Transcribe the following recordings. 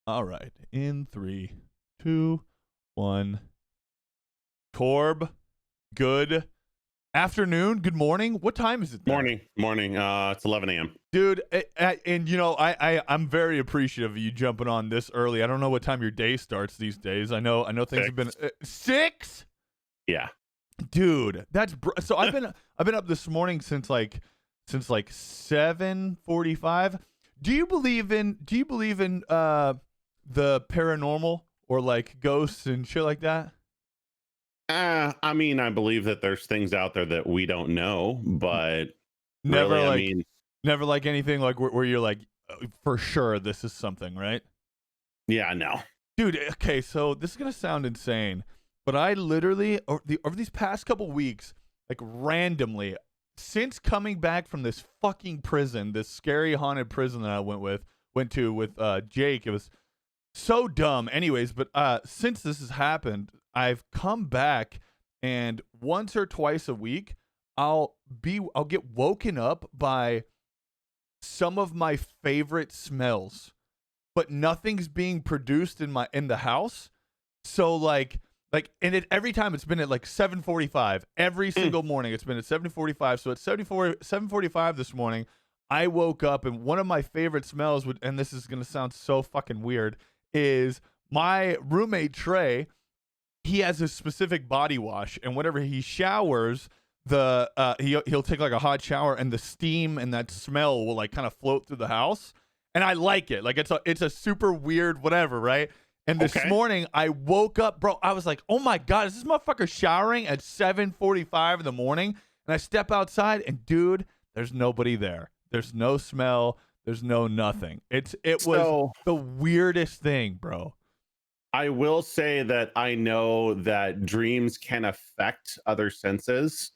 All right. In 3, 2, 1. Torb, good afternoon, good morning. What time is it there? Morning. It's 11 a.m. Dude, and I'm very appreciative of you jumping on this early. I don't know what time your day starts these days. I know things have been 6? Yeah. Dude, so I've been up this morning since like 7:45. Do you believe in the paranormal or like ghosts and shit like that? I mean, I believe that there's things out there that we don't know, but Never really, I like mean, never like anything like where you're like for sure this is something, right? yeah, no. Dude, okay, so this is gonna sound insane, but I literally over these past couple weeks, like randomly, since coming back from this fucking prison, this scary haunted prison that I went to with Jake, it was so dumb. Anyways, but since this has happened, I've come back, and once or twice a week, I'll get woken up by some of my favorite smells, but nothing's being produced in the house. So and every time it's been at like 7:45 every single morning. It's been at 7:45. So at 7:45 this morning, I woke up and one of my favorite smells would, and this is gonna sound so fucking weird, is my roommate Trey. He has a specific body wash, and whenever he showers, he'll take like a hot shower, and the steam and that smell will like kind of float through the house, and I like it. Like it's a super weird whatever, right? And this morning I woke up, bro. I was like, oh my god, is this motherfucker showering at 7:45 in the morning? And I step outside, and dude, there's nobody there. There's no smell. There's no nothing. It was the weirdest thing, bro. I will say that I know that dreams can affect other senses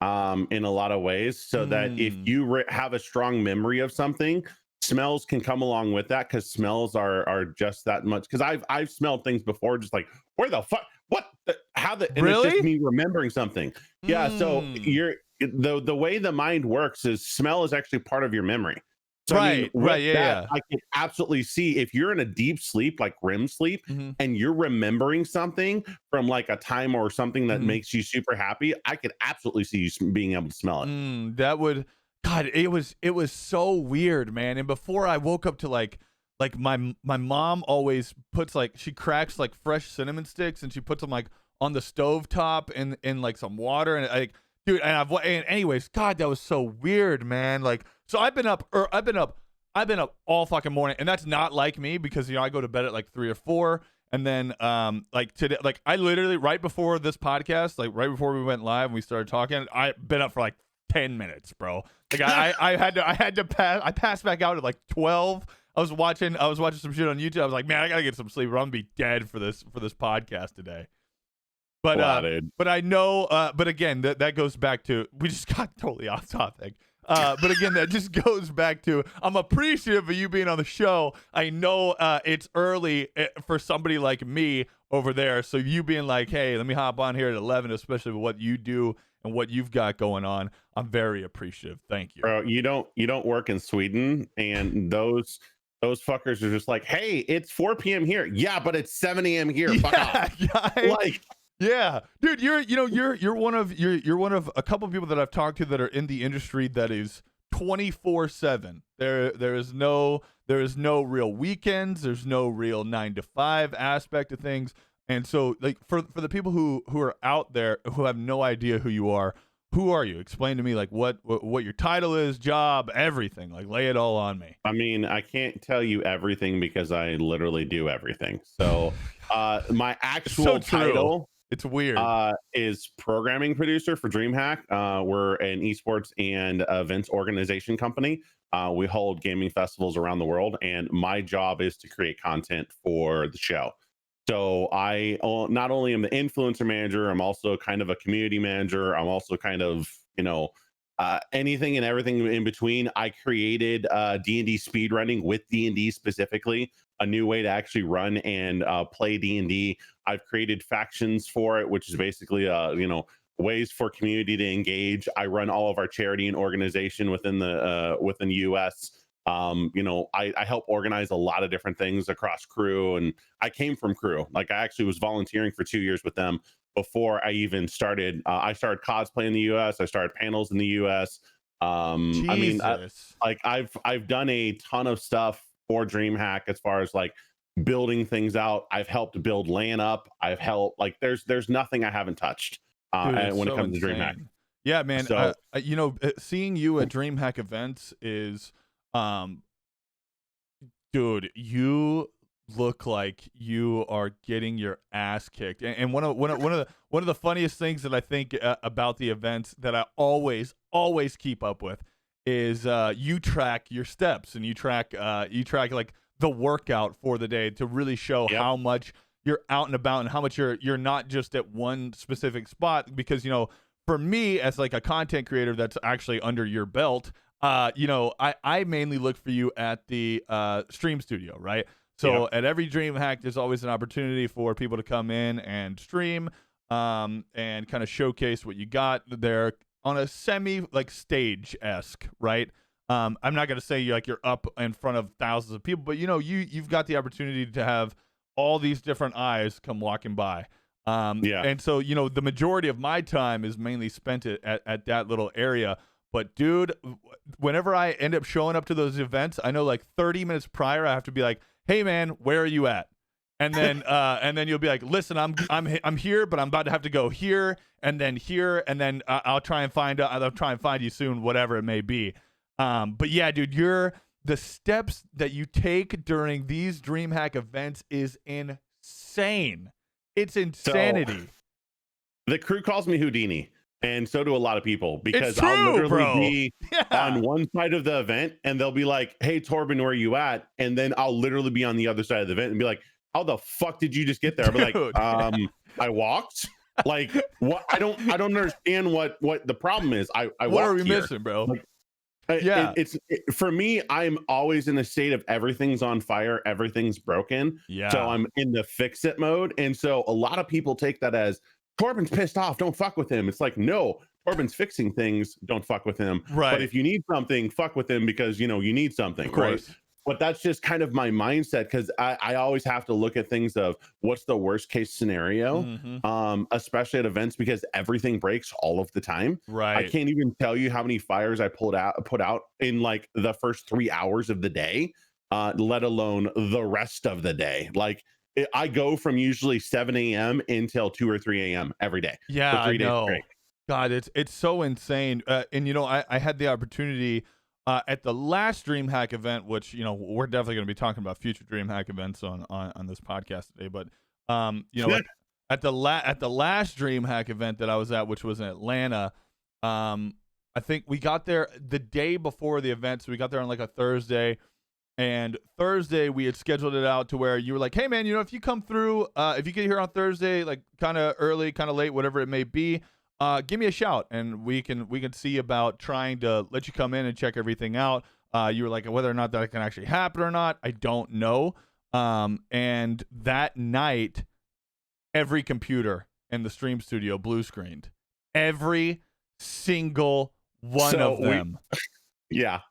in a lot of ways, so that if you have a strong memory of something, smells can come along with that, because smells are just that much. Because I've smelled things before, just like, where the fuck, and Really? it's just me remembering something. Yeah, so the way the mind works is smell is actually part of your memory. So I mean, Yeah. I can absolutely see if you're in a deep sleep, like REM sleep, and you're remembering something from like a time or something that makes you super happy. I could absolutely see you being able to smell it. That would, God, it was so weird, man. And before I woke up to like my mom always puts like, she cracks like fresh cinnamon sticks and she puts them like on the stove top in like some water, and like, dude, and anyways, God, that was so weird, man. Like, so I've been up all fucking morning, and that's not like me, because I go to bed at like 3 or 4, and then like today, like I literally right before this podcast, like right before we went live and we started talking, I've been up for like 10 minutes, bro. Like I had to pass. I passed back out at like 12. I was watching some shit on YouTube. I was like, man, I gotta get some sleep, or I'm gonna be dead for this podcast today. But but I know, but again, that goes back to, we just got totally off topic. But again, that just goes back to, I'm appreciative of you being on the show. I know it's early for somebody like me over there. So you being like, hey, let me hop on here at 11, especially with what you do and what you've got going on, I'm very appreciative. Thank you. Bro, you don't work in Sweden, and those fuckers are just like, hey, it's 4 p.m. here. Yeah, but it's 7 a.m. here. Fuck off. Like, yeah, dude, you're one of a couple of people that I've talked to that are in the industry that is 24/7. There is no real weekends. There's no real 9 to 5 aspect of things. And so, like, for the people who are out there who have no idea who you are, who are you? Explain to me, like, what your title is, job, everything. Like, lay it all on me. I mean, I can't tell you everything because I literally do everything. So my actual title, it's weird, is programming producer for DreamHack. We're an esports and events organization company. We hold gaming festivals around the world, and my job is to create content for the show. So I not only am the influencer manager, I'm also kind of a community manager. I'm also kind of, anything and everything in between. I created D&D speedrunning with D&D specifically, a new way to actually run and play D&D. I've created factions for it, which is basically, ways for community to engage. I run all of our charity and organization within the US. I help organize a lot of different things across crew, and I came from crew. Like, I actually was volunteering for 2 years with them before I even started. I started cosplay in the US. I started panels in the US. Jesus. Like, I've done a ton of stuff for DreamHack as far as like building things out. I've helped build LAN up. I've helped, like, there's nothing I haven't touched Dude, it's when it so comes to DreamHack. insane. Yeah, man. So Seeing you at DreamHack events is, um, dude, you look like you are getting your ass kicked. And one of the funniest things that I think about the events that I always keep up with is you track your steps, and you track like the workout for the day to really show yep. how much you're out and about and how much you're not just at one specific spot. Because for me, as like a content creator that's actually under your belt, I mainly look for you at the stream studio, right? So Yep. at every DreamHack, there's always an opportunity for people to come in and stream, and kind of showcase what you got there on a semi like stage-esque, right? I'm not gonna say you're up in front of thousands of people, but you've got the opportunity to have all these different eyes come walking by. Yeah. And so the majority of my time is mainly spent at that little area. But dude, whenever I end up showing up to those events, I know like 30 minutes prior, I have to be like, "Hey man, where are you at?" And then you'll be like, "Listen, I'm here, but I'm about to have to go here, and then I'll try and find you soon, whatever it may be." But yeah, dude, the steps that you take during these DreamHack events is insane. It's insanity. So the crew calls me Houdini, and so do a lot of people, because It's true, I'll literally bro. be Yeah. on one side of the event and they'll be like, "Hey Torbin, where are you at?" And then I'll literally be on the other side of the event and be like, "How the fuck did you just get there?" I'll be like, Dude. I walked. Like, what? I don't understand what the problem is. I What are walked we here. missing, bro? Like, Yeah. For me, I'm always in a state of everything's on fire, everything's broken. Yeah. So I'm in the fix it mode. And so a lot of people take that as, Torbin's pissed off, don't fuck with him. It's like, no, Torbin's fixing things, don't fuck with him. Right. But if you need something, fuck with him, because you need something, Of course. right? But that's just kind of my mindset, because I always have to look at things of what's the worst case scenario, especially at events, because everything breaks all of the time. Right. I can't even tell you how many fires I put out in like the first 3 hours of the day, let alone the rest of the day. Like, I go from usually 7 a.m. until 2 or 3 a.m. every day. Yeah, for 3 I days know. straight. God, it's so insane. And I had the opportunity at the last DreamHack event, which we're definitely going to be talking about future DreamHack events on this podcast today. But at the last DreamHack event that I was at, which was in Atlanta, I think we got there the day before the event, so we got there on like a Thursday. And Thursday, we had scheduled it out to where you were like, "Hey, man, if you come through, if you get here on Thursday, like kind of early, kind of late, whatever it may be, give me a shout, and we can see about trying to let you come in and check everything out." You were like, "Whether or not that can actually happen or not, I don't know." And that night, every computer in the stream studio blue screened. Every single one of them. Yeah.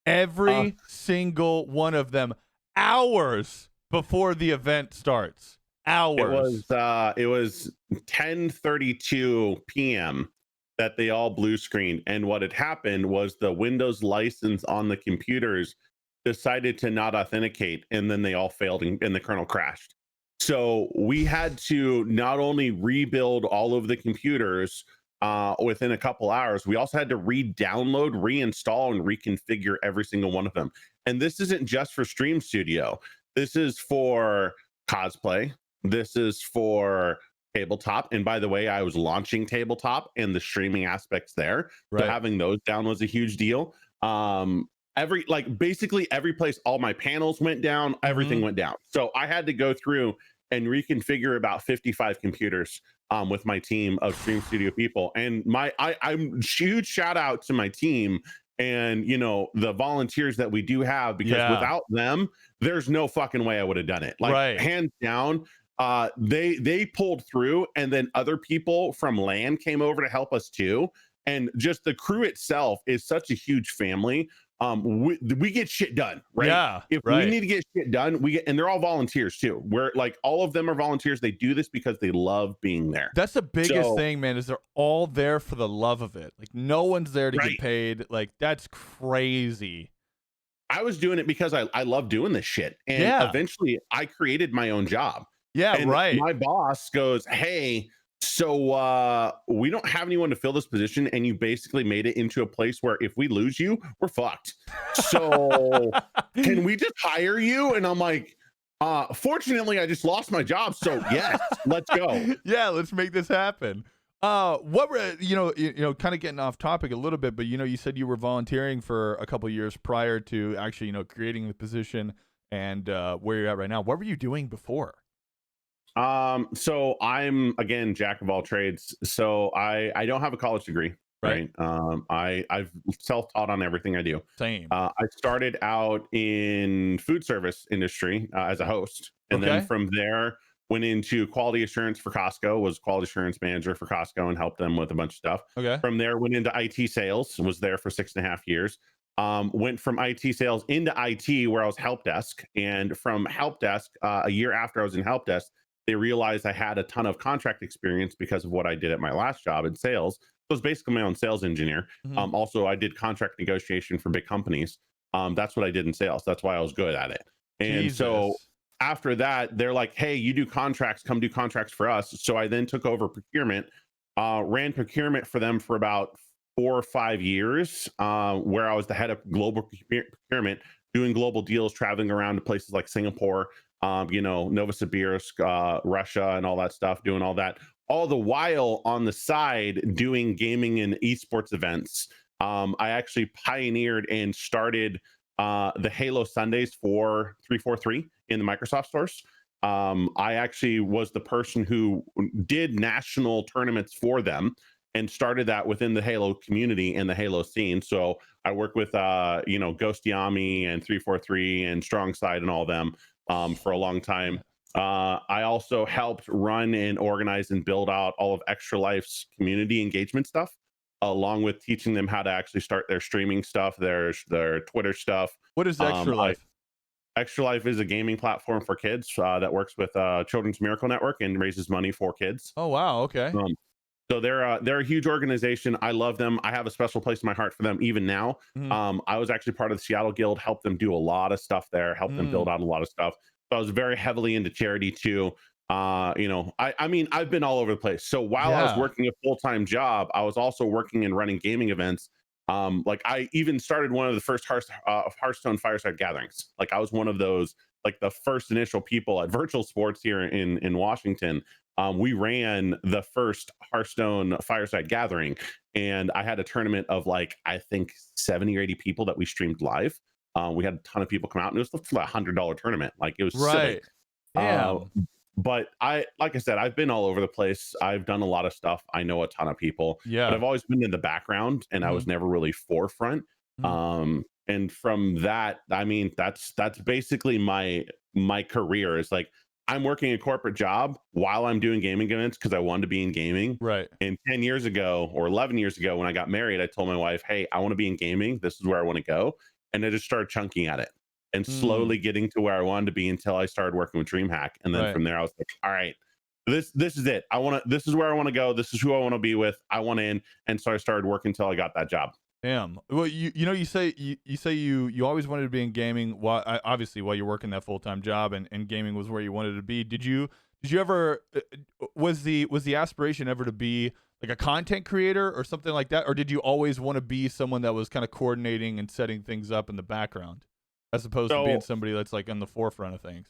Every single one of them, hours before the event starts. Hours. It was 10:32 p.m. that they all blue screened, and what had happened was the Windows license on the computers decided to not authenticate, and then they all failed, and the kernel crashed. So we had to not only rebuild all of the computers within a couple hours, we also had to re-download, reinstall, and reconfigure every single one of them. And this isn't just for Stream Studio. This is for cosplay. This is for tabletop. And by the way, I was launching tabletop and the streaming aspects there. Right. So having those down was a huge deal. Basically every place, all my panels went down, everything went down. So I had to go through and reconfigure about 55 computers with my team of Stream Studio people. And I'm huge shout out to my team and the volunteers that we do have, because without them, there's no fucking way I would have done it. Like, hands down, they pulled through, and then other people from LAN came over to help us too. And just the crew itself is such a huge family we get shit done, right? Yeah, If we right. need to get shit done, we get, and they're all volunteers too. We're like, all of them are volunteers. They do this because they love being there. That's the biggest So, thing, man, is they're all there for the love of it. Like, no one's there to get right. paid. Like, that's crazy. I was doing it because I love doing this shit. And Yeah. eventually I created my own job. Yeah, And right. my boss goes, "Hey, so we don't have anyone to fill this position, and you basically made it into a place where if we lose you, we're fucked. So can we just hire you?" And I'm like, fortunately, I just lost my job. So yes, let's go. Yeah, let's make this happen. What were kind of getting off topic a little bit, but you said you were volunteering for a couple years prior to actually, creating the position and where you're at right now. What were you doing before? So I'm, again, jack of all trades. So I don't have a college degree, right? I've self-taught on everything I do. Same. I started out in food service industry as a host, and then from there went into quality assurance for Costco, was quality assurance manager for Costco and helped them with a bunch of stuff. Okay. From there went into IT sales, was there for 6.5 years. Went from IT sales into IT, where I was help desk, and from help desk, a year after I was in help desk, they realized I had a ton of contract experience because of what I did at my last job in sales. So I was basically my own sales engineer. Mhm. Also, I did contract negotiation for big companies. That's what I did in sales. That's why I was good at it. And so Jesus. after that, they're like, "Hey, you do contracts, come do contracts for us." So I then took over procurement, ran procurement for them for about 4 or 5 years, where I was the head of global procurement, doing global deals, traveling around to places like Singapore, Novosibirsk, Russia, and all that stuff, doing all that. All the while on the side, doing gaming and esports events. I actually pioneered and started the Halo Sundays for 343 in the Microsoft stores. I actually was the person who did national tournaments for them and started that within the Halo community and the Halo scene. So I work with Ghost Yami and 343 and Strong Side and all them for a long time. I also helped run and organize and build out all of Extra Life's community engagement stuff, along with teaching them how to actually start their streaming stuff, their Twitter stuff. What is Extra Life? Extra Life is a gaming platform for kids that works with Children's Miracle Network and raises money for kids. Oh, wow. Okay. So they're a huge organization. I love them. I have a special place in my heart for them even now. Mhm. I was actually part of the Seattle Guild, helped them do a lot of stuff there, helped them build out a lot of stuff. So I was very heavily into charity too. I mean, I've been all over the place. So while I was working a full-time job, I was also working and running gaming events. Like I even started one of the first Hearthstone fireside gatherings. Like I was one of those, like the first initial people at Virtual Sports here in Washington. We ran the first Hearthstone fireside gathering, and I had a tournament of like, I think 70 or 80 people that we streamed live. We had a ton of people come out, and it was a $100 tournament. Like it was silly. But like I said, I've been all over the place. I've done a lot of stuff. I know a ton of people, but I've always been in the background, and I was never really forefront. And from that, I mean, that's basically my career. Is like, I'm working a corporate job while I'm doing gaming events because I wanted to be in gaming. Right. And 10 years ago or 11 years ago, when I got married, I told my wife, "Hey, I want to be in gaming. This is where I want to go." And I just started chunking at it and slowly getting to where I wanted to be until I started working with DreamHack. And then from there, I was like, "All right, this is it. This is where I want to go. This is who I want to be with. I want in." And so I started working until I got that job. Damn. Well, you say you always wanted to be in gaming. Obviously while you're working that full-time job, and gaming was where you wanted to be. Did you ever was the aspiration ever to be like a content creator or something like that, or did you always want to be someone that was kind of coordinating and setting things up in the background, as opposed to being somebody that's like on the forefront of things?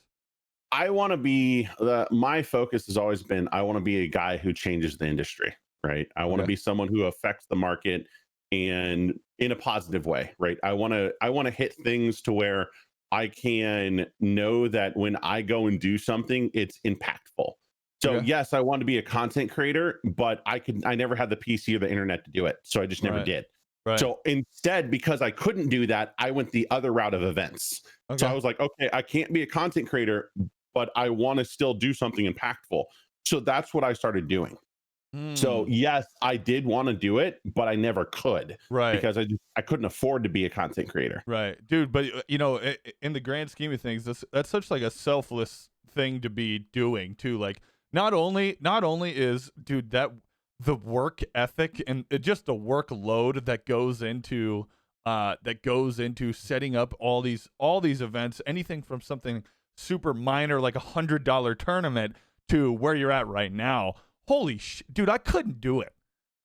I want to be my focus has always been, I want to be a guy who changes the industry, right? I want to be someone who affects the market and in a positive way, right? I want to hit things to where I can know that when I go and do something, it's impactful. So yes, I want to be a content creator, but I never had the PC or the internet to do it. So I just never did. Right. So instead, because I couldn't do that, I went the other route of events. So I was like, okay, I can't be a content creator, but I want to still do something impactful. So that's what I started doing. So yes, I did want to do it, but I never could Right. because I couldn't afford to be a content creator. Right, dude. But you know, in the grand scheme of things, that's such like a selfless thing to be doing too. Like, not only is, dude, that the work ethic and just the workload that goes into setting up all these events, anything from something super minor like $100 tournament to where you're at right now. Holy dude, I couldn't do it.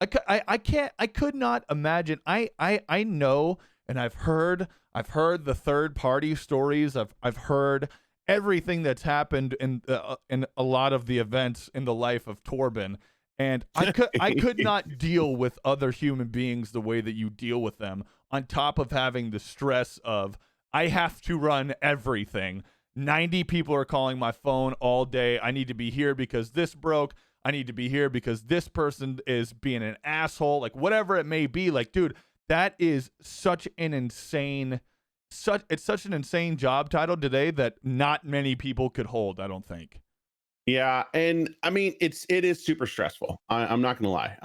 I can't. I could not imagine. I know, and I've heard the third party stories. I've heard everything that's happened in a lot of the events in the life of Torbin, and I could not deal with other human beings the way that you deal with them. On top of having the stress of I have to run everything. 90 people are calling my phone all day. I need to be here because this broke. I need to be here because this person is being an asshole, like whatever it may be. Like, dude, that is such an insane job title today that not many people could hold, I don't think. Yeah, and I mean it is super stressful. I'm not gonna lie.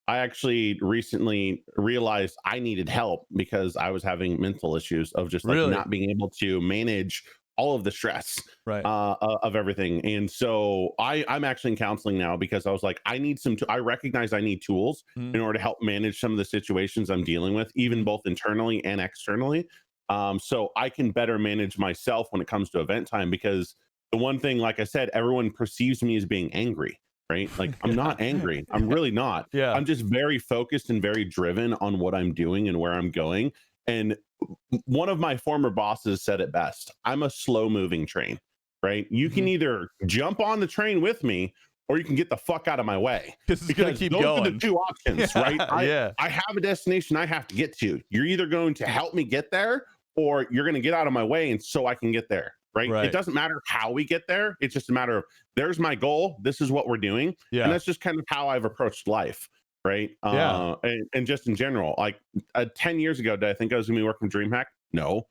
I actually recently realized I needed help because I was having mental issues of just like Really? not being able to manage all of the stress Right. of everything. And so I'm actually in counseling now because I was like, I need I recognize I need tools Mhm. in order to help manage some of the situations I'm dealing with, even both internally and externally. So I can better manage myself when it comes to event time, because the one thing, like I said, everyone perceives me as being angry, right? Like I'm not angry. I'm really not. Yeah. I'm just very focused and very driven on what I'm doing and where I'm going. And one of my former bosses said it best. I'm a slow moving train, right? You can either jump on the train with me or you can get the fuck out of my way, Because it's gonna because keep those are the going. two options, right? Yeah. I have a destination I have to get to. You're either going to help me get there or you're going to get out of my way and so I can get there, right? It Right. doesn't matter how we get there. It's just a matter of there's my goal. This is what we're doing. Yeah. And that's just kind of how I've approached life, right? Yeah. And just in general, like 10 years ago, did I think I was going to be working for DreamHack? No.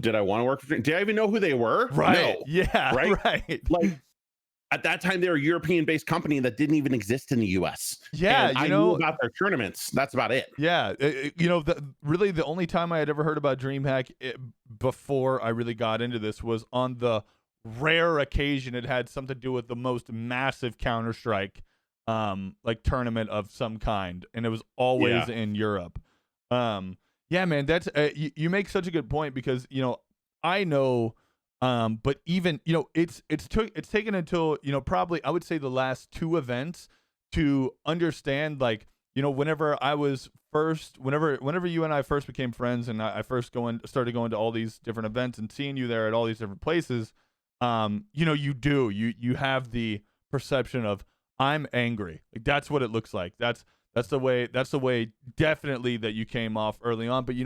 Did I want to work for Did I even know who they were? Right. No. Yeah. Right? Right. Like at that time, they were a European-based company that didn't even exist in the US. Yeah, And I knew about their tournaments. That's about it. yeah, really the only time I had ever heard about DreamHack before I really got into this was on the rare occasion it had something to do with the most massive Counter-Strike like tournament of some kind, and it was always Yeah. in Europe. Yeah, man, that's you make such a good point because I know but even it's taken until probably I would say the last two events to understand, like, whenever you and I first became friends and I first started going to all these different events and seeing you there at all these different places, you have the perception of I'm angry. Like that's what it looks like. That's the way definitely that you came off early on. But as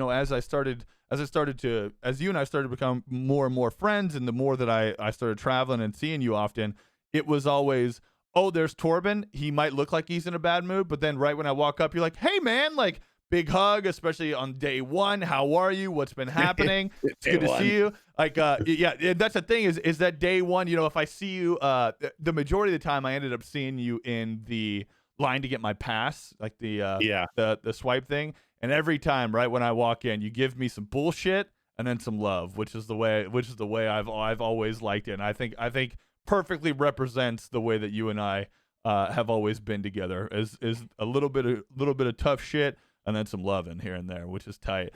you and I started to become more and more friends, and the more that I started traveling and seeing you often, it was always, oh, there's Torbin. He might look like he's in a bad mood, but then right when I walk up, you're like, hey man, like big hug, especially on day one. How are you? What's been happening? It's good to see you. Like, yeah, that's the thing is that day one, if I see you, the majority of the time I ended up seeing you in the line to get my pass, like the swipe thing. And every time, right when I walk in, you give me some bullshit and then some love, which is the way I've always liked it. And I think perfectly represents the way that you and I have always been together. Is a little bit of tough shit and then some love in here and there, which is tight.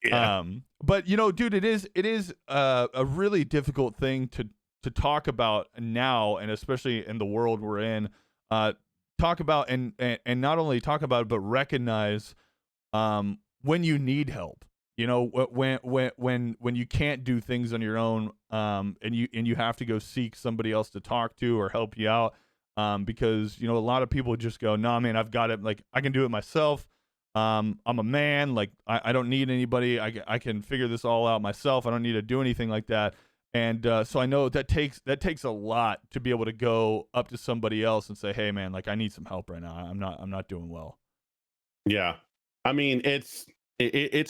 Yeah. But dude, it is a really difficult thing to talk about now, and especially in the world we're in. Talk about and not only talk about it, but recognize when you need help. When you can't do things on your own, and you have to go seek somebody else to talk to or help you out, because a lot of people just go, nah man, I've got it, like I can do it myself. I'm a man, like I don't need anybody. I can figure this all out myself. I don't need to do anything like that. And so I know that takes a lot to be able to go up to somebody else and say, hey man, like I need some help right now. I'm not doing well. Yeah. I mean, it's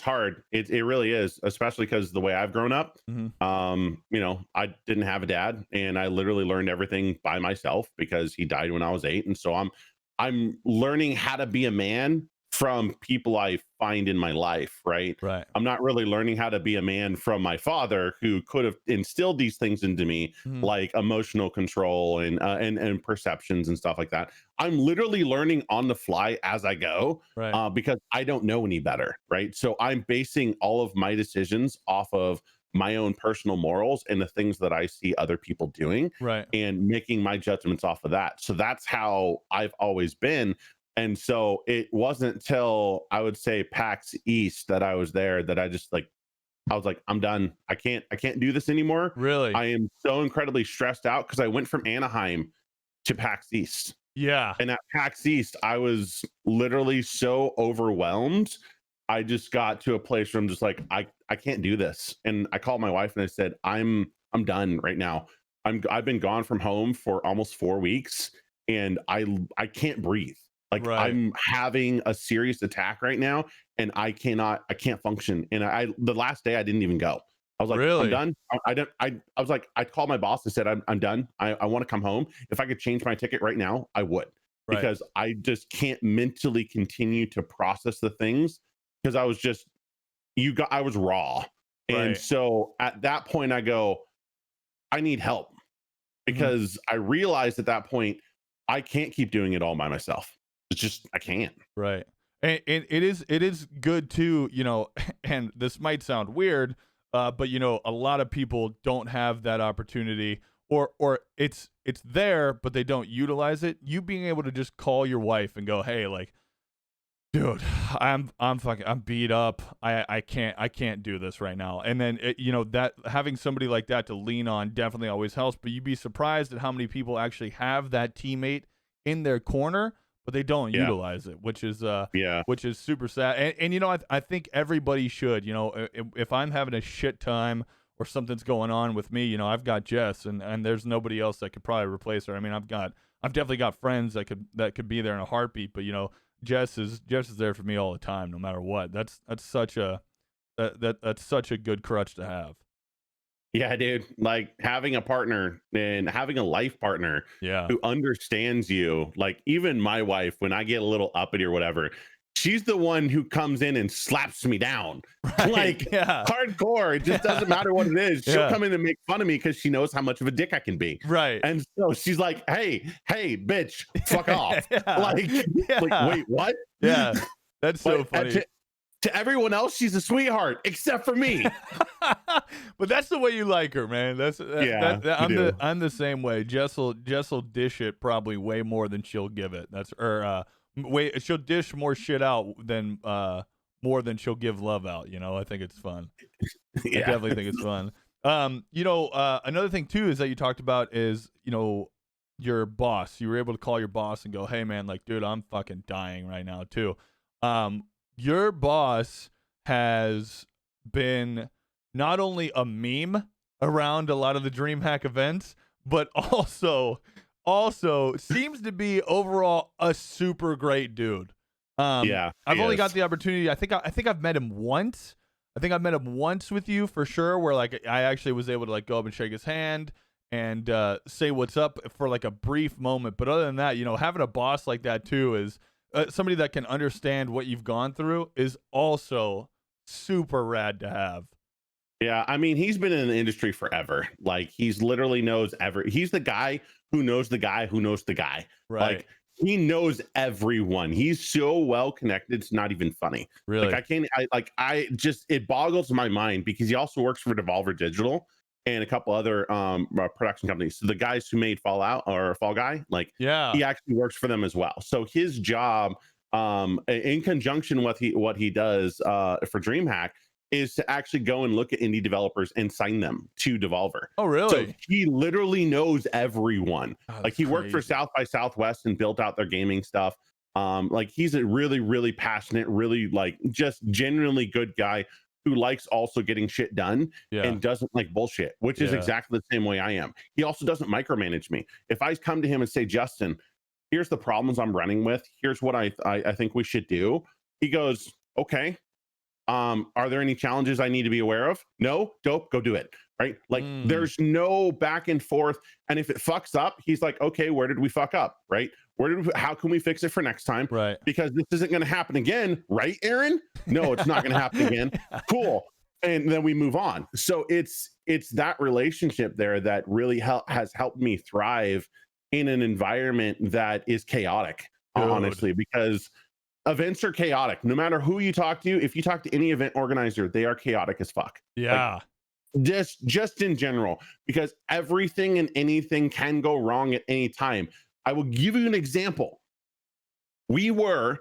hard. It really is, especially because the way I've grown up. I didn't have a dad, and I literally learned everything by myself because he died when I was 8, and so I'm learning how to be a man from people I find in my life, right? Right. I'm not really learning how to be a man from my father, who could have instilled these things into me, Mhm. like emotional control and perceptions and stuff like that. I'm literally learning on the fly as I go, Right. because I don't know any better, right? So I'm basing all of my decisions off of my own personal morals and the things that I see other people doing, Right. and making my judgments off of that. So that's how I've always been. And so it wasn't till I would say PAX East that I was there that I just like, I was like, I'm done. I can't do this anymore. Really? I am so incredibly stressed out because I went from Anaheim to PAX East. Yeah. And at PAX East, I was literally so overwhelmed. I just got to a place where I'm just like, I can't do this. And I called my wife and I said, I'm done right now. I've been gone from home for almost 4 weeks, and I can't breathe. Like, Right. I'm having a serious attack right now, and I can't function. And the last day I didn't even go. I was like, I'm Really? done. I don't I was like, I called my boss and said, I'm done. I want to come home. If I could change my ticket right now, I would, Right. because I just can't mentally continue to process the things, because I was raw. And Right. so at that point I go, I need help, Mhm. because I realized at that point I can't keep doing it all by myself. It's just I can't. Right. And it is good too, and this might sound weird, but a lot of people don't have that opportunity, or it's there, but they don't utilize it. You being able to just call your wife and go, hey, like, dude, I'm beat up. I can't do this right now. And then that having somebody like that to lean on definitely always helps. But you'd be surprised at how many people actually have that teammate in their corner, but they don't Yeah. utilize it, which is Yeah. super sad. And I think everybody should. If I'm having a shit time or something's going on with me, I've got Jess, and there's nobody else that could probably replace her. I mean, I've definitely got friends that could be there in a heartbeat, but Jess is there for me all the time, no matter what. That's such that's such a good crutch to have. Yeah, dude. Like, having a partner and having a life partner Yeah. who understands you. Like, even my wife, when I get a little uppity or whatever, she's the one who comes in and slaps me down. Right. Like, Yeah. hardcore. It just doesn't matter what it is. She'll Yeah. come in and make fun of me because she knows how much of a dick I can be. Right. And so she's like, hey, bitch, fuck off. Yeah. Like, like, Yeah. wait, what? Yeah. That's so But funny. to everyone else, she's a sweetheart, except for me. But that's the way you like her, man. Yeah, you do. I'm the same way. Jess'll dish it probably way more than she'll give it. She'll dish more shit out than more than she'll give love out. I think it's fun. I Yeah. definitely think it's fun. Another thing too is that you talked about is your boss. You were able to call your boss and go, "Hey, man, like, dude, I'm fucking dying right now too." Your boss has been not only a meme around a lot of the DreamHack events, but also seems to be overall a super great dude. Yeah, I've he only got is. the opportunity. I think I've met him once. I think I've met him once with you for sure, where like I actually was able to like go up and shake his hand and say what's up for like a brief moment. But other than that, having a boss like that too is somebody that can understand what you've gone through is also super rad to have. Yeah, I mean, he's been in the industry forever. Like, he's literally knows he's the guy who knows the guy who knows the guy. Right. Like, he knows everyone. He's so well connected, it's not even funny. Like, Really. I just, it boggles my mind, because he also works for Devolver Digital and a couple other production companies. So the guys who made Fallout or Fall Guy, like, Yeah. he actually works for them as well. So his job, in conjunction with what he does for DreamHack, is to actually go and look at indie developers and sign them to Devolver. Oh, So really? he literally knows everyone. Oh, Like, that's he worked for crazy. South by Southwest and built out their gaming stuff. Like, he's a really, really passionate, really, like, just genuinely good guy who likes also getting shit done Yeah. and doesn't like bullshit, which is Yeah. exactly the same way I am. He also doesn't micromanage me. If I come to him and say, Justin, here's the problems I'm running with, here's what I think we should do, he goes, okay. Are there any challenges I need to be aware of? No. Dope, go do it. Right? Like there's no back and forth. And if it fucks up, he's like, okay, where did we fuck up? Right? How can we fix it for next time? Right. Because this isn't going to happen again, right, Aaron? No, it's not going to happen again. Cool. And then we move on. So it's that relationship there that really has helped me thrive in an environment that is chaotic, honestly, because events are chaotic. No matter who you talk to, if you talk to any event organizer, they are chaotic as fuck. Yeah. Like, just in general, because everything and anything can go wrong at any time. I will give you an example. We were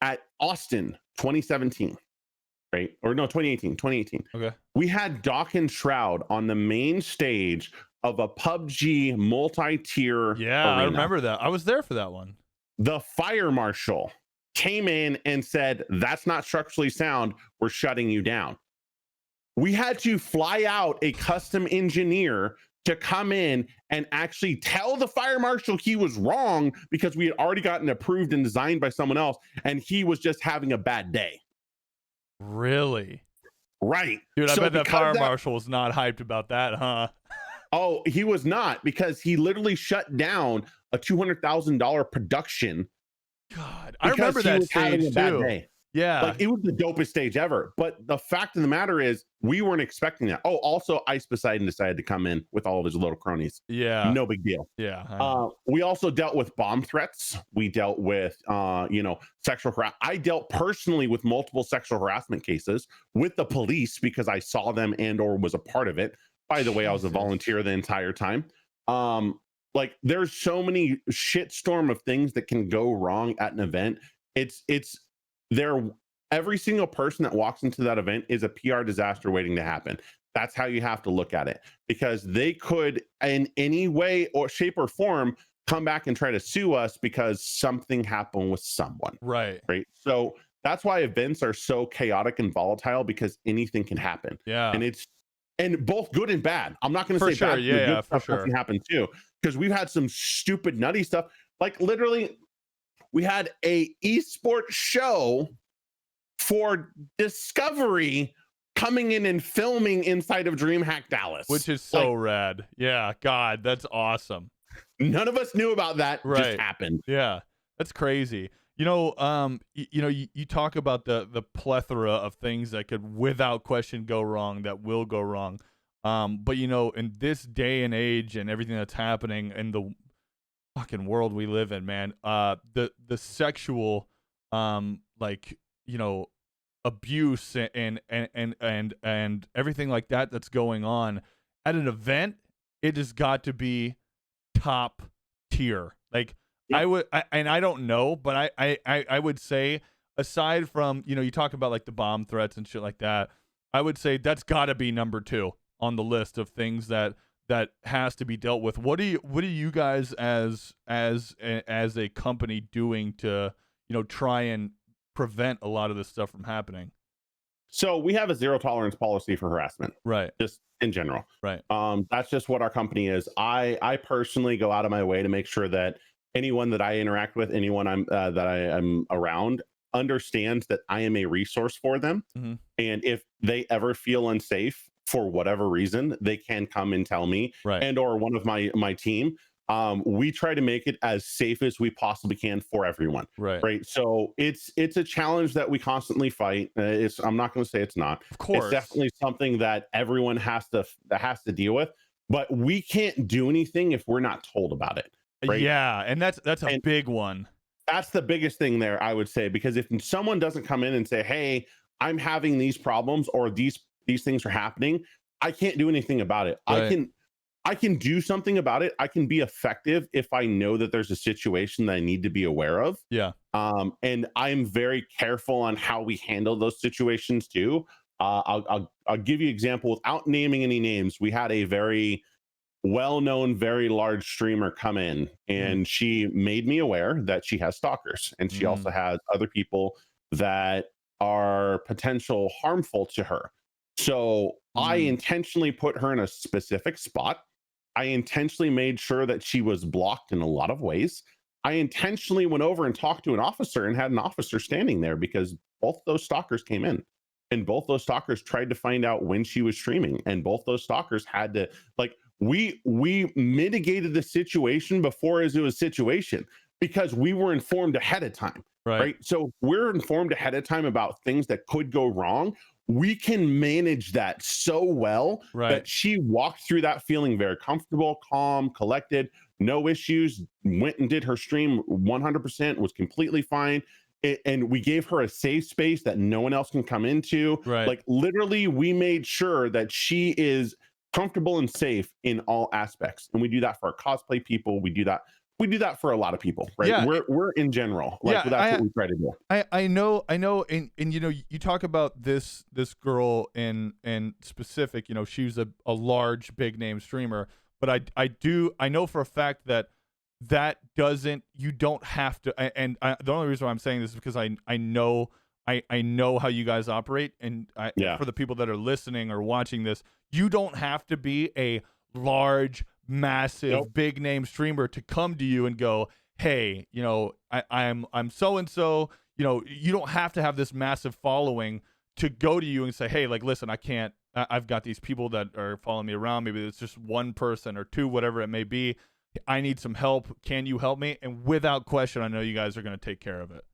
at Austin 2017, right? Or no, 2018. Okay. We had Doc and Shroud on the main stage of a PUBG multi-tier Yeah, arena. I remember that. I was there for that one. The fire marshal came in and said, that's not structurally sound. We're shutting you down. We had to fly out a custom engineer to come in and actually tell the fire marshal he was wrong because we had already gotten approved and designed by someone else, and he was just having a bad day. Really? Right. Dude, I bet that fire marshal was not hyped about that, huh? Oh, he was not, because he literally shut down a $200,000 production. God, I remember that stage too. Yeah, like it was the dopest stage ever. But the fact of the matter is, we weren't expecting that. Oh, also, Ice Poseidon decided to come in with all of his little cronies. Yeah, no big deal. Yeah, we also dealt with bomb threats. We dealt with, sexual harassment. I dealt personally with multiple sexual harassment cases with the police because I saw them and/or was a part of it. By the way, I was a volunteer the entire time. Like there's so many shitstorm of things that can go wrong at an event. Every single person that walks into that event is a PR disaster waiting to happen. That's how you have to look at it, because they could in any way or shape or form come back and try to sue us because something happened with someone. Right. So that's why events are so chaotic and volatile, because anything can happen. Yeah. And both good and bad. I'm not going to say sure. bad. Yeah, for sure. Can happen too, because we've had some stupid nutty stuff. Like literally, we had a esports show for Discovery coming in and filming inside of DreamHack Dallas, which is so rad. Yeah, God, that's awesome. None of us knew about that. Right. Just happened. Yeah, that's crazy. You talk about the plethora of things that could without question go wrong, that will go wrong. But in this day and age and everything that's happening in the fucking world we live in, man, the sexual abuse and everything like that that's going on at an event, it has got to be top tier. Like, yep. I don't know, but I would say, aside from, you talk about like the bomb threats and shit like that, I would say that's got to be number 2 on the list of things that has to be dealt with. What are you guys as a company doing to, try and prevent a lot of this stuff from happening? So we have a zero tolerance policy for harassment. Right. Just in general. Right. That's just what our company is. I personally go out of my way to make sure that anyone that I interact with, anyone that I am around, understands that I am a resource for them. Mm-hmm. And if they ever feel unsafe for whatever reason, they can come and tell me, right. and or one of my team. We try to make it as safe as we possibly can for everyone. Right. So it's a challenge that we constantly fight. I'm not going to say it's not. Of course. It's definitely something that everyone has to deal with, but we can't do anything if we're not told about it. Right? Yeah. And that's a big one. That's the biggest thing there, I would say, because if someone doesn't come in and say, hey, I'm having these problems or these things are happening, I can't do anything about it. Right. I can do something about it. I can be effective if I know that there's a situation that I need to be aware of. Yeah. And I'm very careful on how we handle those situations too. I'll give you an example without naming any names. We had a very well-known, very large streamer come in, and she made me aware that she has stalkers, and she also has other people that are potential harmful to her. So I intentionally put her in a specific spot. I intentionally made sure that she was blocked in a lot of ways. I intentionally went over and talked to an officer and had an officer standing there because both those stalkers came in. and both those stalkers tried to find out when she was streaming, and both those stalkers had to, like, we mitigated the situation before as it was situation, because we were informed ahead of time, right? So we're informed ahead of time about things that could go wrong. We can manage that so well that she walked through that feeling very comfortable, calm, collected, no issues, went and did her stream 100%, was completely fine. And we gave her a safe space that no one else can come into. Like, literally, we made sure that she is comfortable and safe in all aspects. And we do that for our cosplay people. We do that for a lot of people, right? Yeah. We're in general, like, that's what we try to do. I know, and you know, you talk about this girl in specific, you know, she's a large big name streamer, but I know for a fact that doesn't, you don't have to, and the only reason why I'm saying this is because I know how you guys operate, and for the people that are listening or watching this, you don't have to be a large, massive, big name streamer to come to you and go, hey, you know, I'm so and so. You know, you don't have to have this massive following to go to you and say, hey, like, listen, I can't. I've got these people that are following me around. Maybe it's just one person or two, whatever it may be. I need some help. Can you help me? And without question, I know you guys are going to take care of it.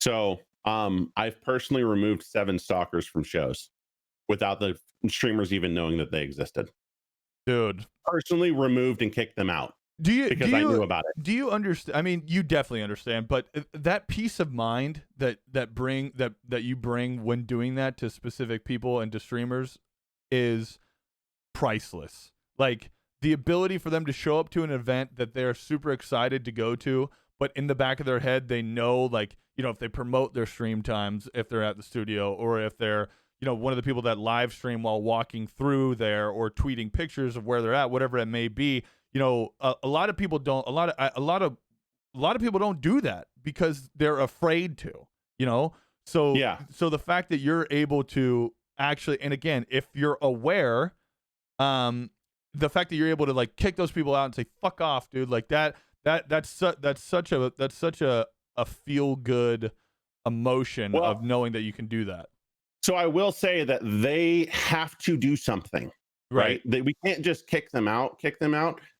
So I've personally removed 7 stalkers from shows without the streamers even knowing that they existed. Dude, personally removed and kicked them out. Because I knew about it. Do you understand? I mean, you definitely understand, but that peace of mind that you bring when doing that to specific people and to streamers is priceless. Like, the ability for them to show up to an event that they're super excited to go to, but in the back of their head, they know, like, you know, if they promote their stream times, if they're at the studio, or if they're, you know, one of the people that live stream while walking through there or tweeting pictures of where they're at, whatever it may be, you know, a lot of people don't, a lot of people don't do that because they're afraid to, you know? So, so the fact that you're able to actually, and again, if you're aware, the fact that you're able to, like, kick those people out and say, fuck off, dude, like that's such a feel good emotion of knowing that you can do that. So I will say that they have to do something, right? We can't just kick them out.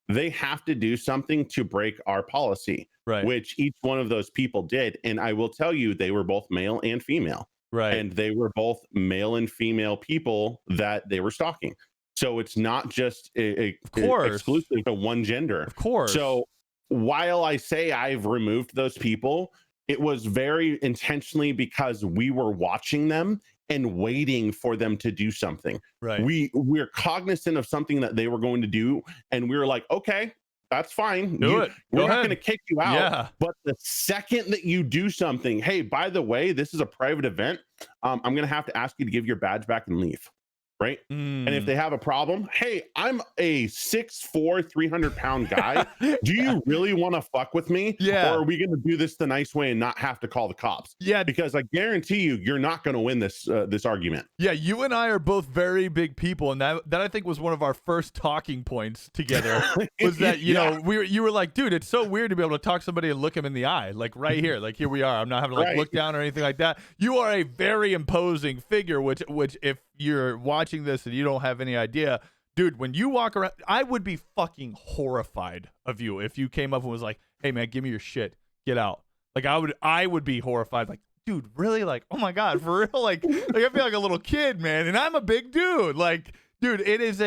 They have to do something to break our policy, which each one of those people did. And I will tell you, they were both male and female, and they were both male and female people that they were stalking. So it's not just exclusive to one gender. Of course. So while I say I've removed those people, it was very intentionally because we were watching them and waiting for them to do something. We're cognizant of something that they were going to do, and we were like, okay, that's fine. We're not going to kick you out. But the second that you do something, hey, by the way, this is a private event. I'm going to have to ask you to give your badge back and leave. Right. And if they have a problem, hey, I'm a 6'4", 300-pound guy. Do you really want to fuck with me? Or are we going to do this the nice way and not have to call the cops? Because I guarantee you're not going to win this argument. You and I are both very big people, and that I think was one of our first talking points together. Was that you know you were like, dude, it's so weird to be able to talk to somebody and look him in the eye, like right here, like here we are. I'm not having to like look down or anything like that. You are a very imposing figure, which if you're watching this and you don't have any idea, dude, when you walk around, I would be fucking horrified of you if you came up and was like, hey man, give me your shit, get out. Like I would be horrified, like, dude, really? Like, oh my God, for real? Like I feel like a little kid, man, and I'm a big dude. Like, dude, it is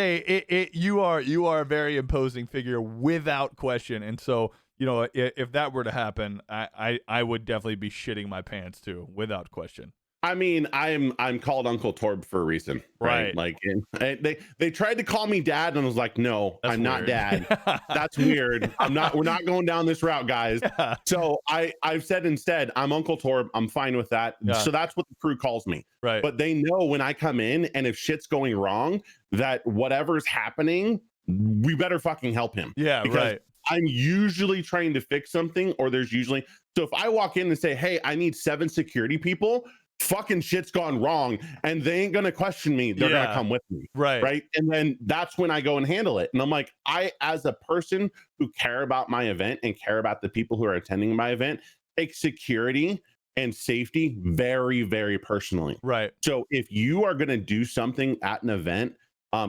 you are a very imposing figure without question. And so, you know, if that were to happen, I would definitely be shitting my pants too, without question. I mean, I'm called Uncle Torb for a reason, right? Like, and they tried to call me dad, and I was like, no, I'm not dad. That's weird. We're not going down this route, guys. So I've said instead, I'm Uncle Torb. I'm fine with that. So that's what the crew calls me. But they know when I come in, and if shit's going wrong, that whatever's happening, we better fucking help him. Because I'm usually trying to fix something, or there's usually, so if I walk in and say, hey, I need 7 security people, fucking shit's gone wrong, and they ain't gonna question me. They're gonna come with me, right? And then that's when I go and handle it. And I'm like, I, as a person who care about my event and care about the people who are attending my event, take security and safety very, very personally. Right. So if you are going to do something at an event,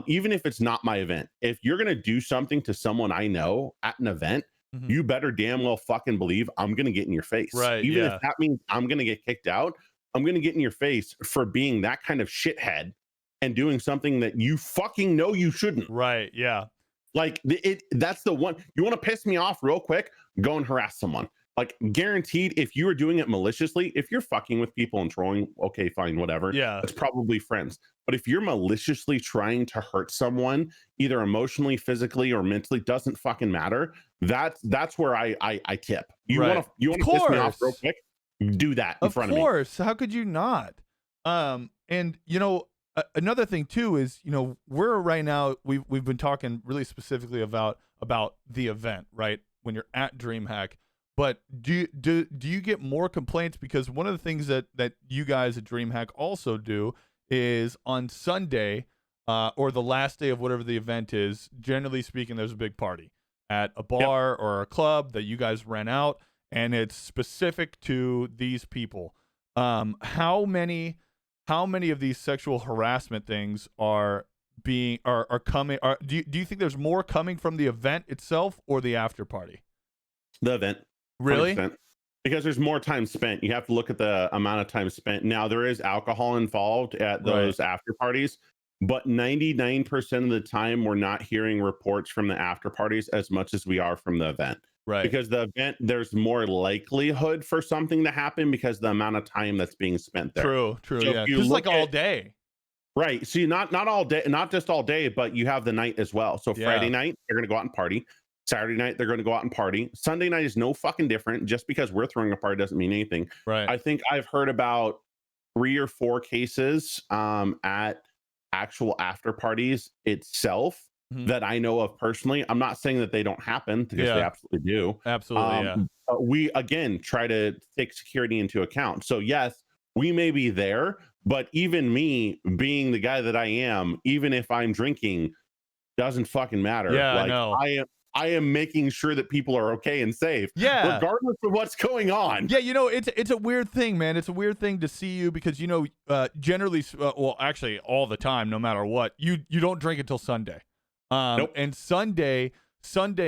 even if it's not my event, if you're going to do something to someone I know at an event, Mhm. you better damn well fucking believe I'm going to get in your face. Right, Even yeah. if that means I'm going to get kicked out, I'm going to get in your face for being that kind of shithead and doing something that you fucking know you shouldn't. Right, yeah. Like that's the one. You want to piss me off real quick, go and harass someone. Like guaranteed, if you were doing it maliciously, if you're fucking with people and trolling, okay, fine, whatever. Yeah. It's probably friends. But if you're maliciously trying to hurt someone, either emotionally, physically, or mentally, doesn't fucking matter. That's where I tip. You Right. want to piss me off real quick, do that in front of me. Of course. How could you not? And you know, another thing too is, you know, we're right now we've been talking really specifically about the event, right? When you're at DreamHack. But do you get more complaints? Because one of the things that you guys at DreamHack also do is on Sunday, or the last day of whatever the event is, generally speaking, there's a big party at a bar or a club that you guys rent out, and it's specific to these people. How many of these sexual harassment things are coming? Do you think there's more coming from the event itself or the after party? The event. Really? 100%. Because there's more time spent. You have to look at the amount of time spent. Now, there is alcohol involved at those after parties, but 99% of the time, we're not hearing reports from the after parties as much as we are from the event. Right. Because the event, there's more likelihood for something to happen because the amount of time that's being spent there. True. So Yeah. if you Just like look all at- day. Right. So not all day, not just all day, but you have the night as well. So Yeah. Friday night, they're going to go out and party. Saturday night, they're going to go out and party. Sunday night is no fucking different. Just because we're throwing a party doesn't mean anything. Right. I think I've heard about 3 or 4 cases at actual after parties itself that I know of personally. I'm not saying that they don't happen, because they absolutely do. Absolutely. But we, again, try to take security into account. So yes, we may be there, but even me being the guy that I am, even if I'm drinking, doesn't fucking matter. Yeah, like, I know. I am making sure that people are okay and safe. Yeah. Regardless of what's going on. Yeah, you know, it's a weird thing, man. It's a weird thing to see you because, you know, generally, well, actually, all the time, no matter what, you don't drink until Sunday. Nope. And Sunday,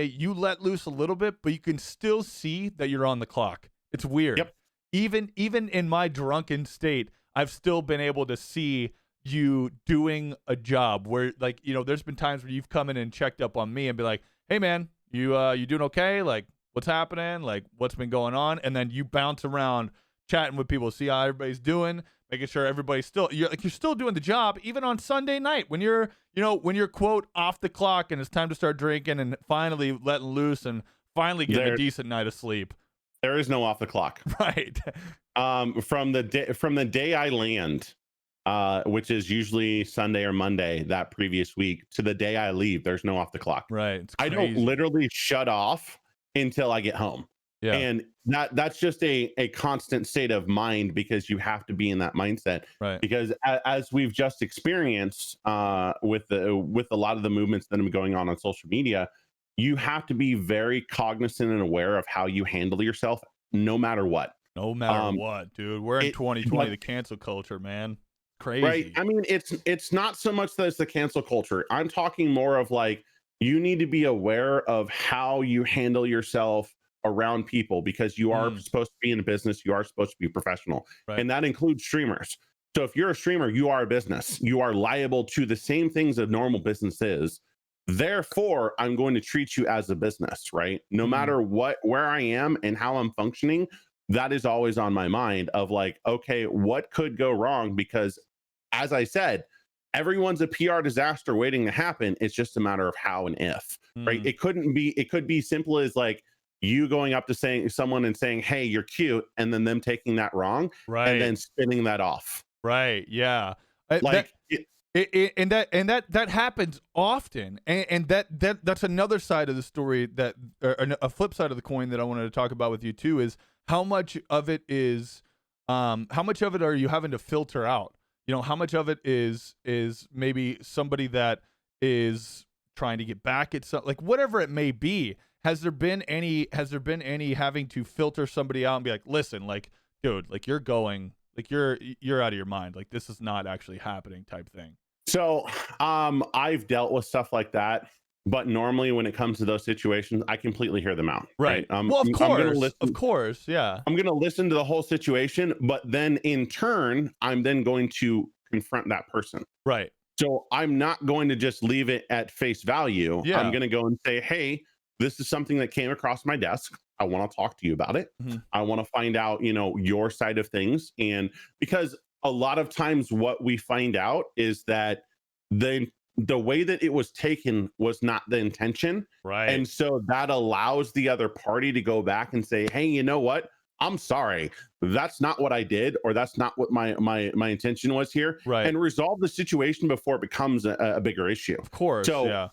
you let loose a little bit, but you can still see that you're on the clock. It's weird. Yep. Even in my drunken state, I've still been able to see you doing a job where, like, you know, there's been times where you've come in and checked up on me and be like, hey man, you doing okay? Like, what's happening? Like, what's been going on? And then you bounce around chatting with people, see how everybody's doing, making sure everybody's you're still doing the job, even on Sunday night when you're quote off the clock and it's time to start drinking and finally letting loose and finally getting a decent night of sleep. There is no off the clock. Right. From the day I land, which is usually Sunday or Monday that previous week, to the day I leave, there's no off the clock. Right. I don't literally shut off until I get home. Yeah. And that's just a constant state of mind, because you have to be in that mindset. Right. Because as we've just experienced with a lot of the movements that have been going on social media, you have to be very cognizant and aware of how you handle yourself, no matter what. No matter what, dude. We're in 2020, the cancel culture, man. Crazy. Right. I mean, it's not so much that it's the cancel culture. I'm talking more of like, you need to be aware of how you handle yourself around people, because you are supposed to be in a business. You are supposed to be professional. Right. And that includes streamers. So if you're a streamer, you are a business. You are liable to the same things a normal business is. Therefore, I'm going to treat you as a business, right? No matter where I am and how I'm functioning, that is always on my mind of like, okay, what could go wrong? Because as I said, everyone's a PR disaster waiting to happen. It's just a matter of how and if, right? It could be simple as like you going up to someone and saying, hey, you're cute, and then them taking that wrong, right, and then spinning that off. Right. Yeah. Like that happens often, and that's another side of the story, that a flip side of the coin that I wanted to talk about with you too, is how much of it are you having to filter out? You know, how much of it is maybe somebody that is trying to get back at like whatever it may be. Has there been any having to filter somebody out and be like, listen, like, dude, like you're going, like you're out of your mind. Like this is not actually happening type thing. So, I've dealt with stuff like that, but normally when it comes to those situations, I completely hear them out. Right. Right. Well, I'm gonna of listen. course. Yeah. I'm gonna listen to the whole situation, but then in turn, I'm then going to confront that person. Right. So I'm not going to just leave it at face value. Yeah. I'm going to go and say, hey, this is something that came across my desk. I want to talk to you about it. Mhm. I want to find out, your side of things. And because a lot of times what we find out is that the way that it was taken was not the intention. Right. And so that allows the other party to go back and say, hey, you know what? I'm sorry. That's not what I did, or that's not what my intention was here. Right. And resolve the situation before it becomes a bigger issue. Of course. So yeah.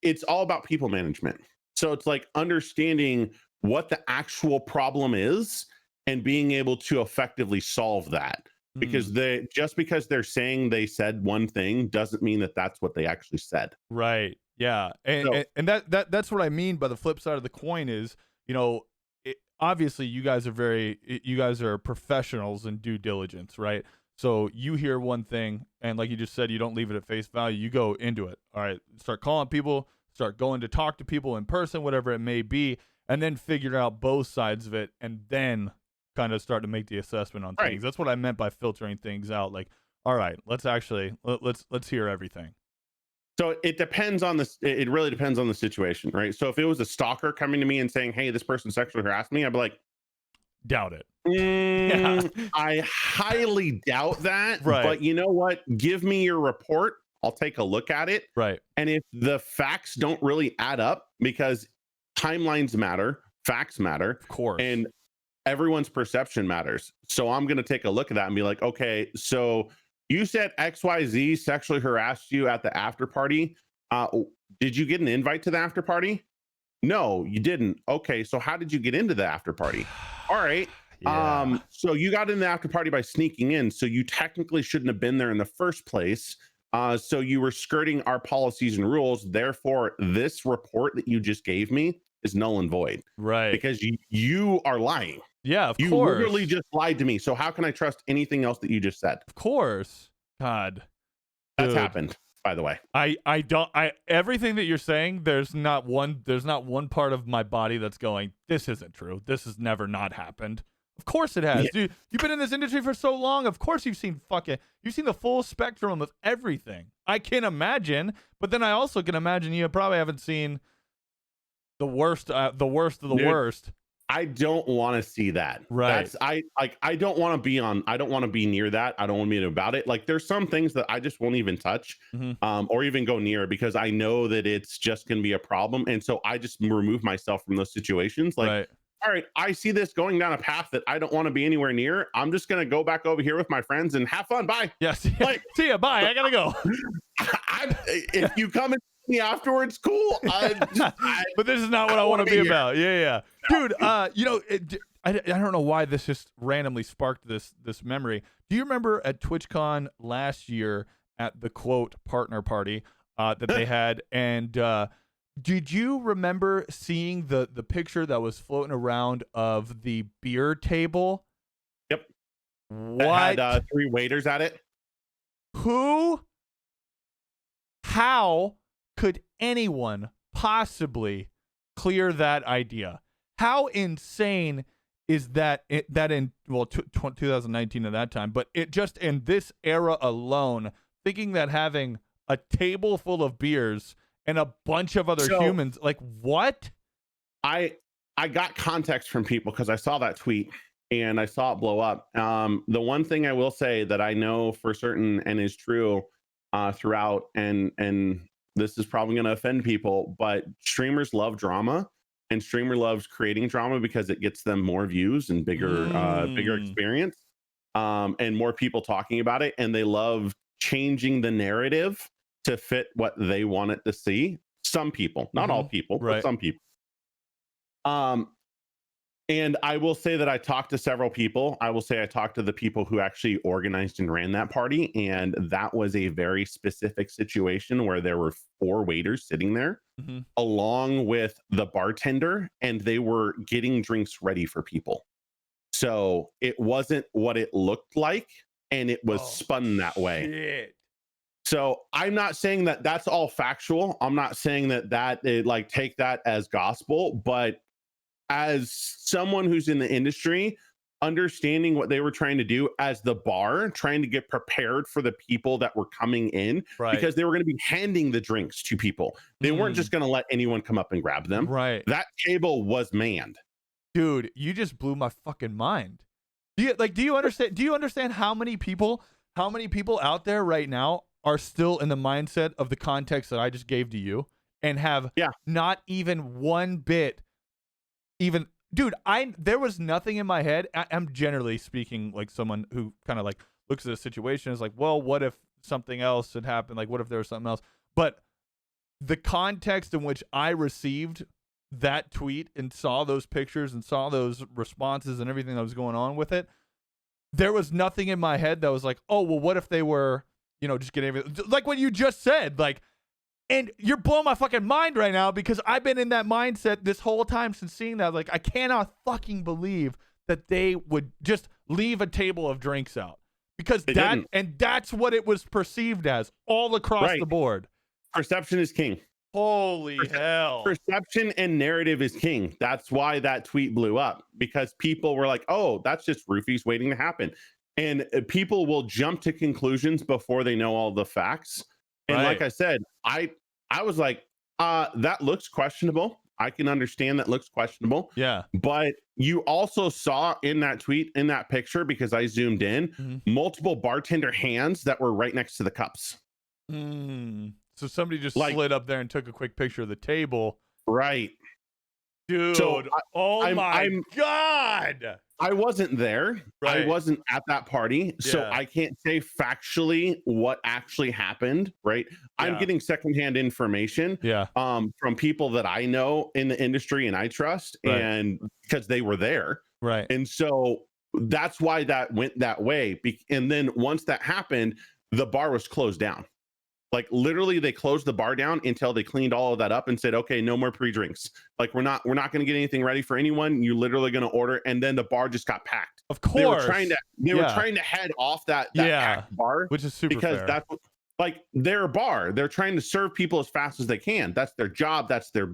It's all about people management. So it's like understanding what the actual problem is and being able to effectively solve that. Because just because they're saying they said one thing doesn't mean that that's what they actually said. Right. Yeah. And that's what I mean by the flip side of the coin is, obviously you guys are professionals in due diligence, right? So you hear one thing and like you just said, you don't leave it at face value. You go into it. All right. Start calling people, start going to talk to people in person, whatever it may be, and then figure out both sides of it and then kind of start to make the assessment on things. That's what I meant by filtering things out. Like, all right, let's hear everything. So it depends on this. It really depends on the situation, right? So if it was a stalker coming to me and saying, hey, this person sexually harassed me, I'd be like, doubt it. Yeah. I highly doubt that. Right. But you know what? Give me your report. I'll take a look at it. Right. And if the facts don't really add up, because timelines matter, facts matter, of course, and everyone's perception matters. So I'm going to take a look at that and be like, okay, so you said XYZ sexually harassed you at the after party. Did you get an invite to the after party? No, you didn't. Okay, so how did you get into the after party? All right. Yeah. So you got in the after party by sneaking in. So you technically shouldn't have been there in the first place. So you were skirting our policies and rules. Therefore, this report that you just gave me is null and void. Right. Because you are lying. Yeah, of course. You literally just lied to me. So how can I trust anything else that you just said? Of course. God. That's happened, by the way. Everything that you're saying, there's not one part of my body that's going, this isn't true. This has never not happened. Of course it has. Yeah. Dude, you've been in this industry for so long. Of course you've seen the full spectrum of everything. I can imagine, but then I also can imagine you probably haven't seen the worst of the worst. I don't want to see that. Right. I don't want to be near that. I don't want to be about it. Like there's some things that I just won't even touch, or even go near, because I know that it's just going to be a problem. And so I just remove myself from those situations. Like, all right, I see this going down a path that I don't want to be anywhere near. I'm just going to go back over here with my friends and have fun. Bye. Yes. Yeah, see ya. Bye. I got to go. If you come and see me afterwards, cool. But this is not what I want to be about. Yeah. Dude, I don't know why this just randomly sparked this memory. Do you remember at TwitchCon last year at the quote partner party that they had? And did you remember seeing the picture that was floating around of the beer table? Yep. What? It had 3 waiters at it. How could anyone possibly clear that idea? How insane is that? In 2019 at that time, but it just in this era alone, thinking that having a table full of beers and a bunch of other humans, like what? I got context from people because I saw that tweet and I saw it blow up. The one thing I will say that I know for certain and is true throughout, and this is probably going to offend people, but streamers love drama, and streamer loves creating drama because it gets them more views and bigger experience, and more people talking about it, and they love changing the narrative to fit what they want it to see. Some people, not all people, but some people. And I will say that I talked to several people. I will say I talked to the people who actually organized and ran that party. And that was a very specific situation where there were 4 waiters sitting there along with the bartender, and they were getting drinks ready for people. So it wasn't what it looked like, and it was spun that way. Shit. So I'm not saying that that's all factual. I'm not saying that like take that as gospel, but as someone who's in the industry, understanding what they were trying to do as the bar, trying to get prepared for the people that were coming in, Right. because they were going to be handing the drinks to people. They weren't just going to let anyone come up and grab them. Right. That table was manned. Dude, you just blew my fucking mind. Do you understand how many people out there right now are still in the mindset of the context that I just gave to you and have not even one bit even. Dude, there was nothing in my head. I'm generally speaking like someone who kind of like looks at a situation and is like, well, what if something else had happened? Like, what if there was something else? But the context in which I received that tweet and saw those pictures and saw those responses and everything that was going on with it, there was nothing in my head that was like, oh, well, what if they were, just getting everything, like what you just said, like. And you're blowing my fucking mind right now because I've been in that mindset this whole time since seeing that. Like, I cannot fucking believe that they would just leave a table of drinks out because that's what it was perceived as all across the board. Perception is king. Holy hell. Perception and narrative is king. That's why that tweet blew up, because people were like, oh, that's just roofies waiting to happen. And people will jump to conclusions before they know all the facts. And like I said, I was like, that looks questionable. I can understand that looks questionable. Yeah. But you also saw in that tweet, in that picture, because I zoomed in, multiple bartender hands that were right next to the cups. So somebody just slid up there and took a quick picture of the table. Right. Dude. So my God. I wasn't there. Right. I wasn't at that party. So I can't say factually what actually happened. Right. I'm getting secondhand information from people that I know in the industry and I trust, and because they were there. Right. And so that's why that went that way. And then once that happened, the bar was closed down. Like literally they closed the bar down until they cleaned all of that up and said, okay, no more pre-drinks. Like we're not going to get anything ready for anyone. You're literally going to order. And then the bar just got packed. Of course. They were trying to head off that packed bar, which is super because fair. That's like their bar. They're trying to serve people as fast as they can. That's their job. That's their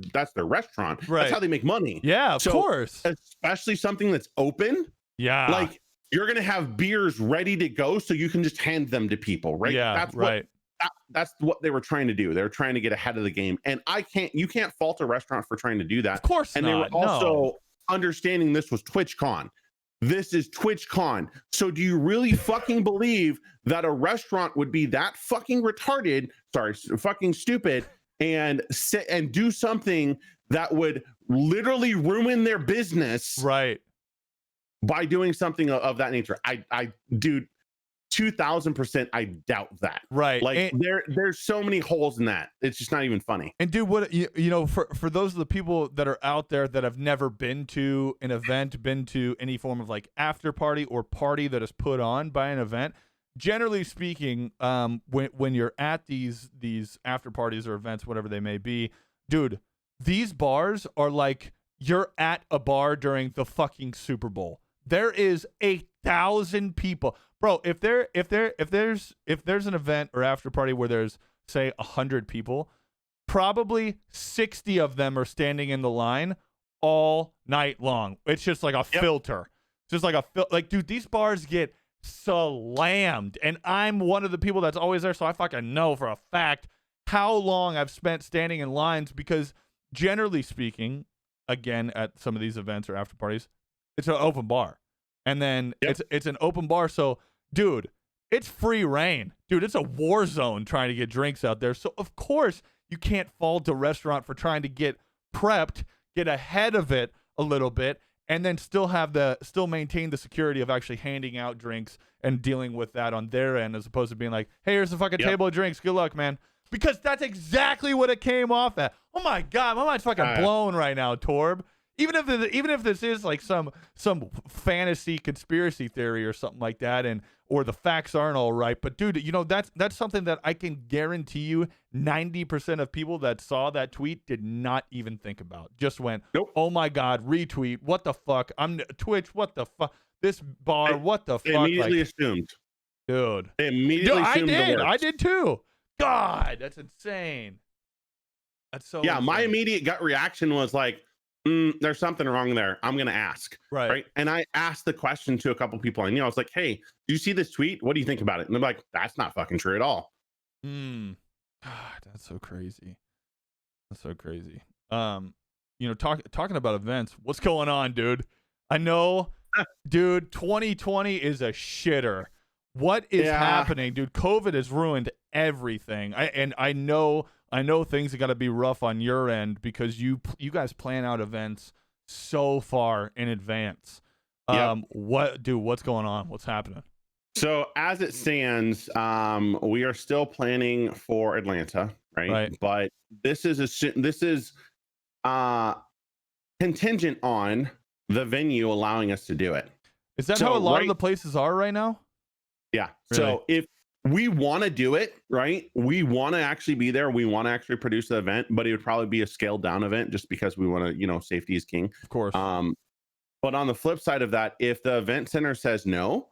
restaurant. Right. That's how they make money. Yeah, of course. Especially something that's open. Yeah. Like you're going to have beers ready to go so you can just hand them to people, right? Yeah, That's what they were trying to do. They were trying to get ahead of the game. And you can't fault a restaurant for trying to do that. Of course and not. They were also understanding this was TwitchCon. This is TwitchCon. So do you really fucking believe that a restaurant would be that fucking retarded, fucking stupid, and sit and do something that would literally ruin their business? Right. By doing something of that nature. Dude, 2000%, I doubt that. Right. Like there's so many holes in that. It's just not even funny. And dude, what for those of the people that are out there that have never been to an event, been to any form of like after party or party that is put on by an event, generally speaking, when you're at these after parties or events, whatever they may be, dude, these bars are like you're at a bar during the fucking Super Bowl. There is 1,000 people. Bro, if there's an event or after party where there's say 100 people, probably 60 of them are standing in the line all night long. It's just like a filter. It's just like dude, these bars get slammed, and I'm one of the people that's always there, so I fucking know for a fact how long I've spent standing in lines, because generally speaking, again, at some of these events or after parties, it's an open bar. And then it's an open bar. So, dude, it's free reign. Dude, it's a war zone trying to get drinks out there. So, of course, you can't fault a restaurant for trying to get prepped, get ahead of it a little bit, and then still maintain the security of actually handing out drinks and dealing with that on their end, as opposed to being like, hey, here's a fucking table of drinks. Good luck, man. Because that's exactly what it came off at. Oh, my God. My mind's fucking blown right now, Torb. Even if this is like some fantasy conspiracy theory or something like that, or the facts aren't all right, but dude, that's something that I can guarantee you 90% of people that saw that tweet did not even think about. Just went, nope. Oh my God, retweet. What the fuck? I'm Twitch. What the fuck? this bar. What the They fuck? immediately Like, assumed. dude. They immediately assumed the worst. I did too. God, that's insane. That's so Yeah, my insane. immediate gut reaction was like, there's something wrong there. I'm gonna ask. Right. And I asked the question to a couple people I knew. I was like, hey, do you see this tweet? What do you think about it? And they're like, that's not fucking true at all. God, that's so crazy. That's so crazy. Talking about events, what's going on, dude? I know, dude, 2020 is a shitter. What is happening, dude? COVID has ruined everything. I know things are got to be rough on your end because you guys plan out events so far in advance. Yep. What's going on? What's happening? So as it stands, we are still planning for Atlanta, right? But this is contingent on the venue allowing us to do it. Is that how a lot of the places are right now? Yeah. Really? So if we want to do it, right? We want to actually be there. We want to actually produce the event, but it would probably be a scaled down event just because we want to, safety is king. Of course. But on the flip side of that, if the event center says no,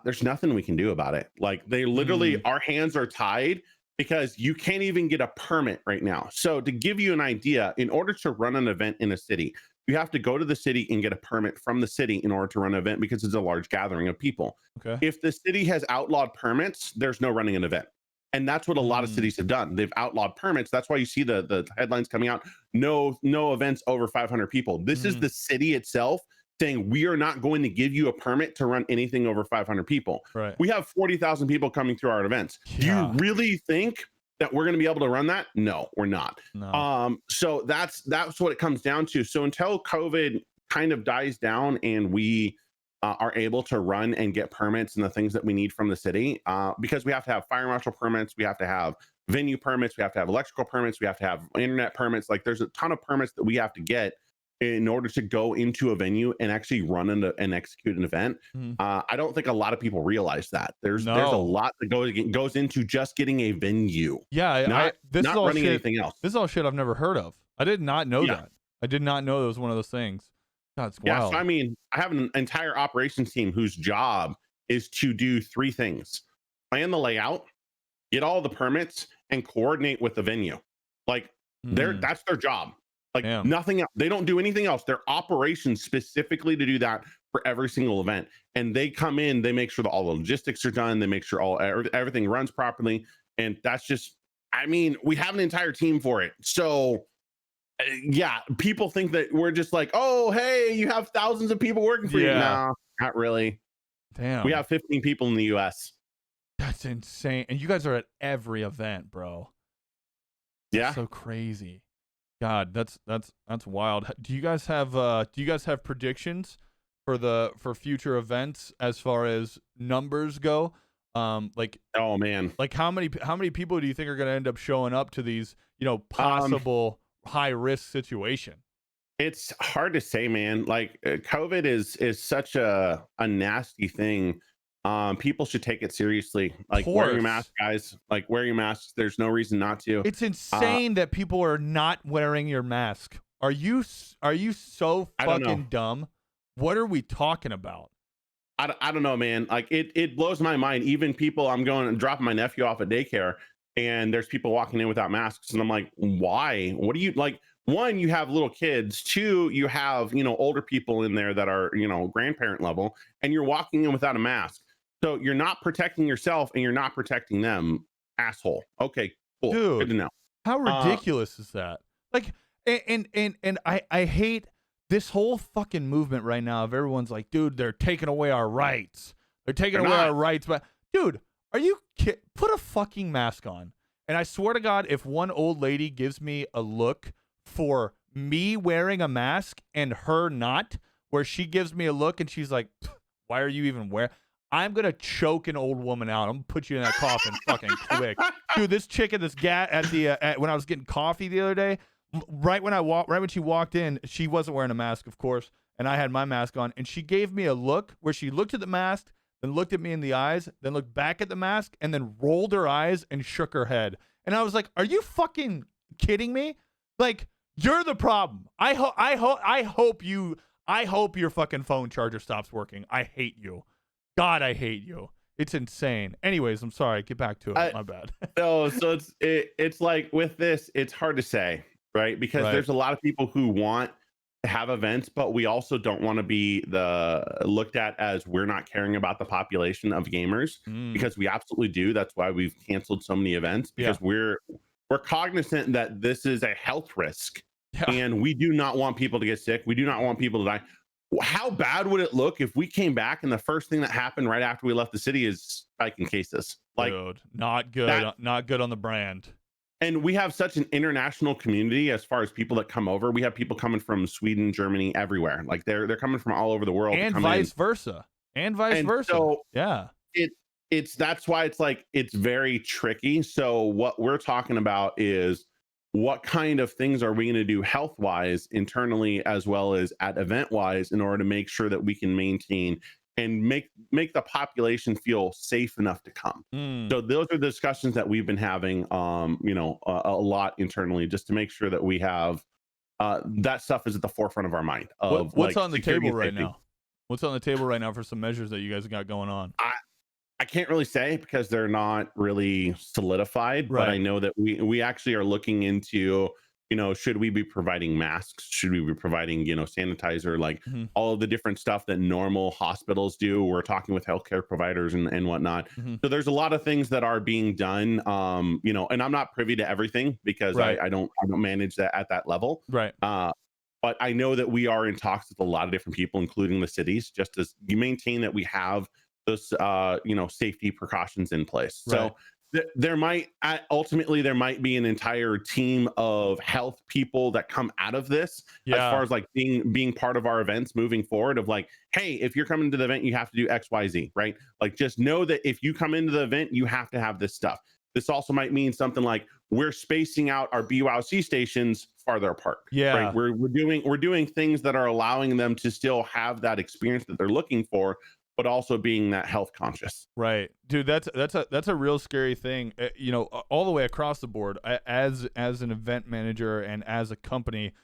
there's nothing we can do about it. Like they literally, our hands are tied because you can't even get a permit right now. So to give you an idea, in order to run an event in a city, you have to go to the city and get a permit from the city in order to run an event because it's a large gathering of people. Okay. If the city has outlawed permits, there's no running an event. And that's what a lot of cities have done. They've outlawed permits. That's why you see the headlines coming out. No events over 500 people. This is the city itself saying we are not going to give you a permit to run anything over 500 people. Right. We have 40,000 people coming through our events. Yeah. Do you really think that we're going to be able to run that? No, we're not. No. So that's what it comes down to. So until COVID kind of dies down and we are able to run and get permits and the things that we need from the city, because we have to have fire marshal permits, we have to have venue permits, we have to have electrical permits, we have to have internet permits. Like there's a ton of permits that we have to get in order to go into a venue and actually run and execute an event. I don't think a lot of people realize that there's a lot that goes into just getting a venue. Yeah, not running shit, anything else. This is all shit I've never heard of. I did not know that. I did not know it was one of those things. God, it's wild. So I mean, I have an entire operations team whose job is to do three things: plan the layout, get all the permits, and coordinate with the venue. Like that's their job. Like nothing else. They don't do anything else. Their operations specifically to do that for every single event. And they come in, they make sure that all the logistics are done. They make sure everything runs properly. And that's just, I mean, we have an entire team for it. So yeah, people think that we're just like, oh, hey, you have thousands of people working for you. No, not really. Damn. We have 15 people in the US. That's insane. And you guys are at every event, bro. That's so crazy. God, that's wild. Do you guys have predictions for future events as far as numbers go? Like, oh man, like how many people do you think are going to end up showing up to these, possible high risk situation? It's hard to say, man. Like COVID is such a nasty thing. People should take it seriously. Like wear your mask, guys. Like wear your masks. There's no reason not to. It's insane that people are not wearing your mask. Are you so fucking dumb? What are we talking about? I don't know, man. Like it blows my mind. Even people, I'm going and dropping my nephew off at daycare, and there's people walking in without masks, and I'm like, why? What do you like? One, you have little kids. Two, you have older people in there that are grandparent level, and you're walking in without a mask. So you're not protecting yourself and you're not protecting them, asshole. Okay, cool. Dude, good to know. How ridiculous is that? Like, and I hate this whole fucking movement right now of everyone's like, dude, they're taking away our rights. They're taking away our rights. But dude, are you put a fucking mask on? And I swear to God, if one old lady gives me a look for me wearing a mask and her not, where she gives me a look and she's like, why are you even wearing? I'm going to choke an old woman out. I'm going to put you in that coffin fucking quick. Dude, this chick at this when I was getting coffee the other day, right when she walked in, she wasn't wearing a mask, of course, and I had my mask on, and she gave me a look where she looked at the mask, then looked at me in the eyes, then looked back at the mask, and then rolled her eyes and shook her head. And I was like, are you fucking kidding me? Like, you're the problem. I hope you I hope your fucking phone charger stops working. I hate you. God, I hate you. It's insane. Anyways, I'm sorry. Get back to it. My bad. No, so it's like with this, it's hard to say, right? Because Right. there's a lot of people who want to have events, but we also don't want to be looked at as we're not caring about the population of gamers, because we absolutely do. That's why we've canceled so many events, because we're cognizant that this is a health risk, and we do not want people to get sick. We do not want people to die. How bad would it look if we came back and the first thing that happened right after we left the city is spiking cases? Like, dude, not good. Not good on the brand. And we have such an international community as far as people that come over. We have people coming from Sweden, Germany, everywhere. Like they're coming from all over the world, and vice versa. So yeah, that's why it's like it's very tricky. So what we're talking about is what kind of things are we going to do health wise internally as well as at event wise in order to make sure that we can maintain and make the population feel safe enough to come. So those are the discussions that we've been having a lot internally, just to make sure that we have that stuff is at the forefront of our mind. Of what's on the table right now? What's on the table right now for some measures that you guys got going on? I can't really say because they're not really solidified, but I know that we actually are looking into, should we be providing masks? Should we be providing, sanitizer, like all of the different stuff that normal hospitals do? We're talking with healthcare providers and whatnot. So there's a lot of things that are being done, and I'm not privy to everything because I don't manage that at that level. Right. But I know that we are in talks with a lot of different people, including the cities, just as you maintain that we have those safety precautions in place. So there might ultimately be an entire team of health people that come out of this, as far as like being part of our events moving forward, of like, hey, if you're coming to the event, you have to do XYZ, right? Like, just know that if you come into the event, you have to have this stuff. This also might mean something like we're spacing out our BYOC stations farther apart. Right? We're doing things that are allowing them to still have that experience that they're looking for, but also being that health conscious. Right, dude. That's a real scary thing. All the way across the board. As an event manager and as a company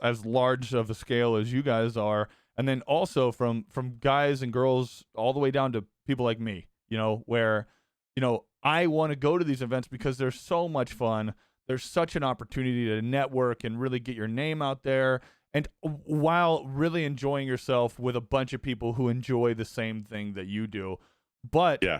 as large of a scale as you guys are, and then also from guys and girls all the way down to people like me. Where I want to go to these events because they're so much fun. There's such an opportunity to network and really get your name out there. And while really enjoying yourself with a bunch of people who enjoy the same thing that you do, but at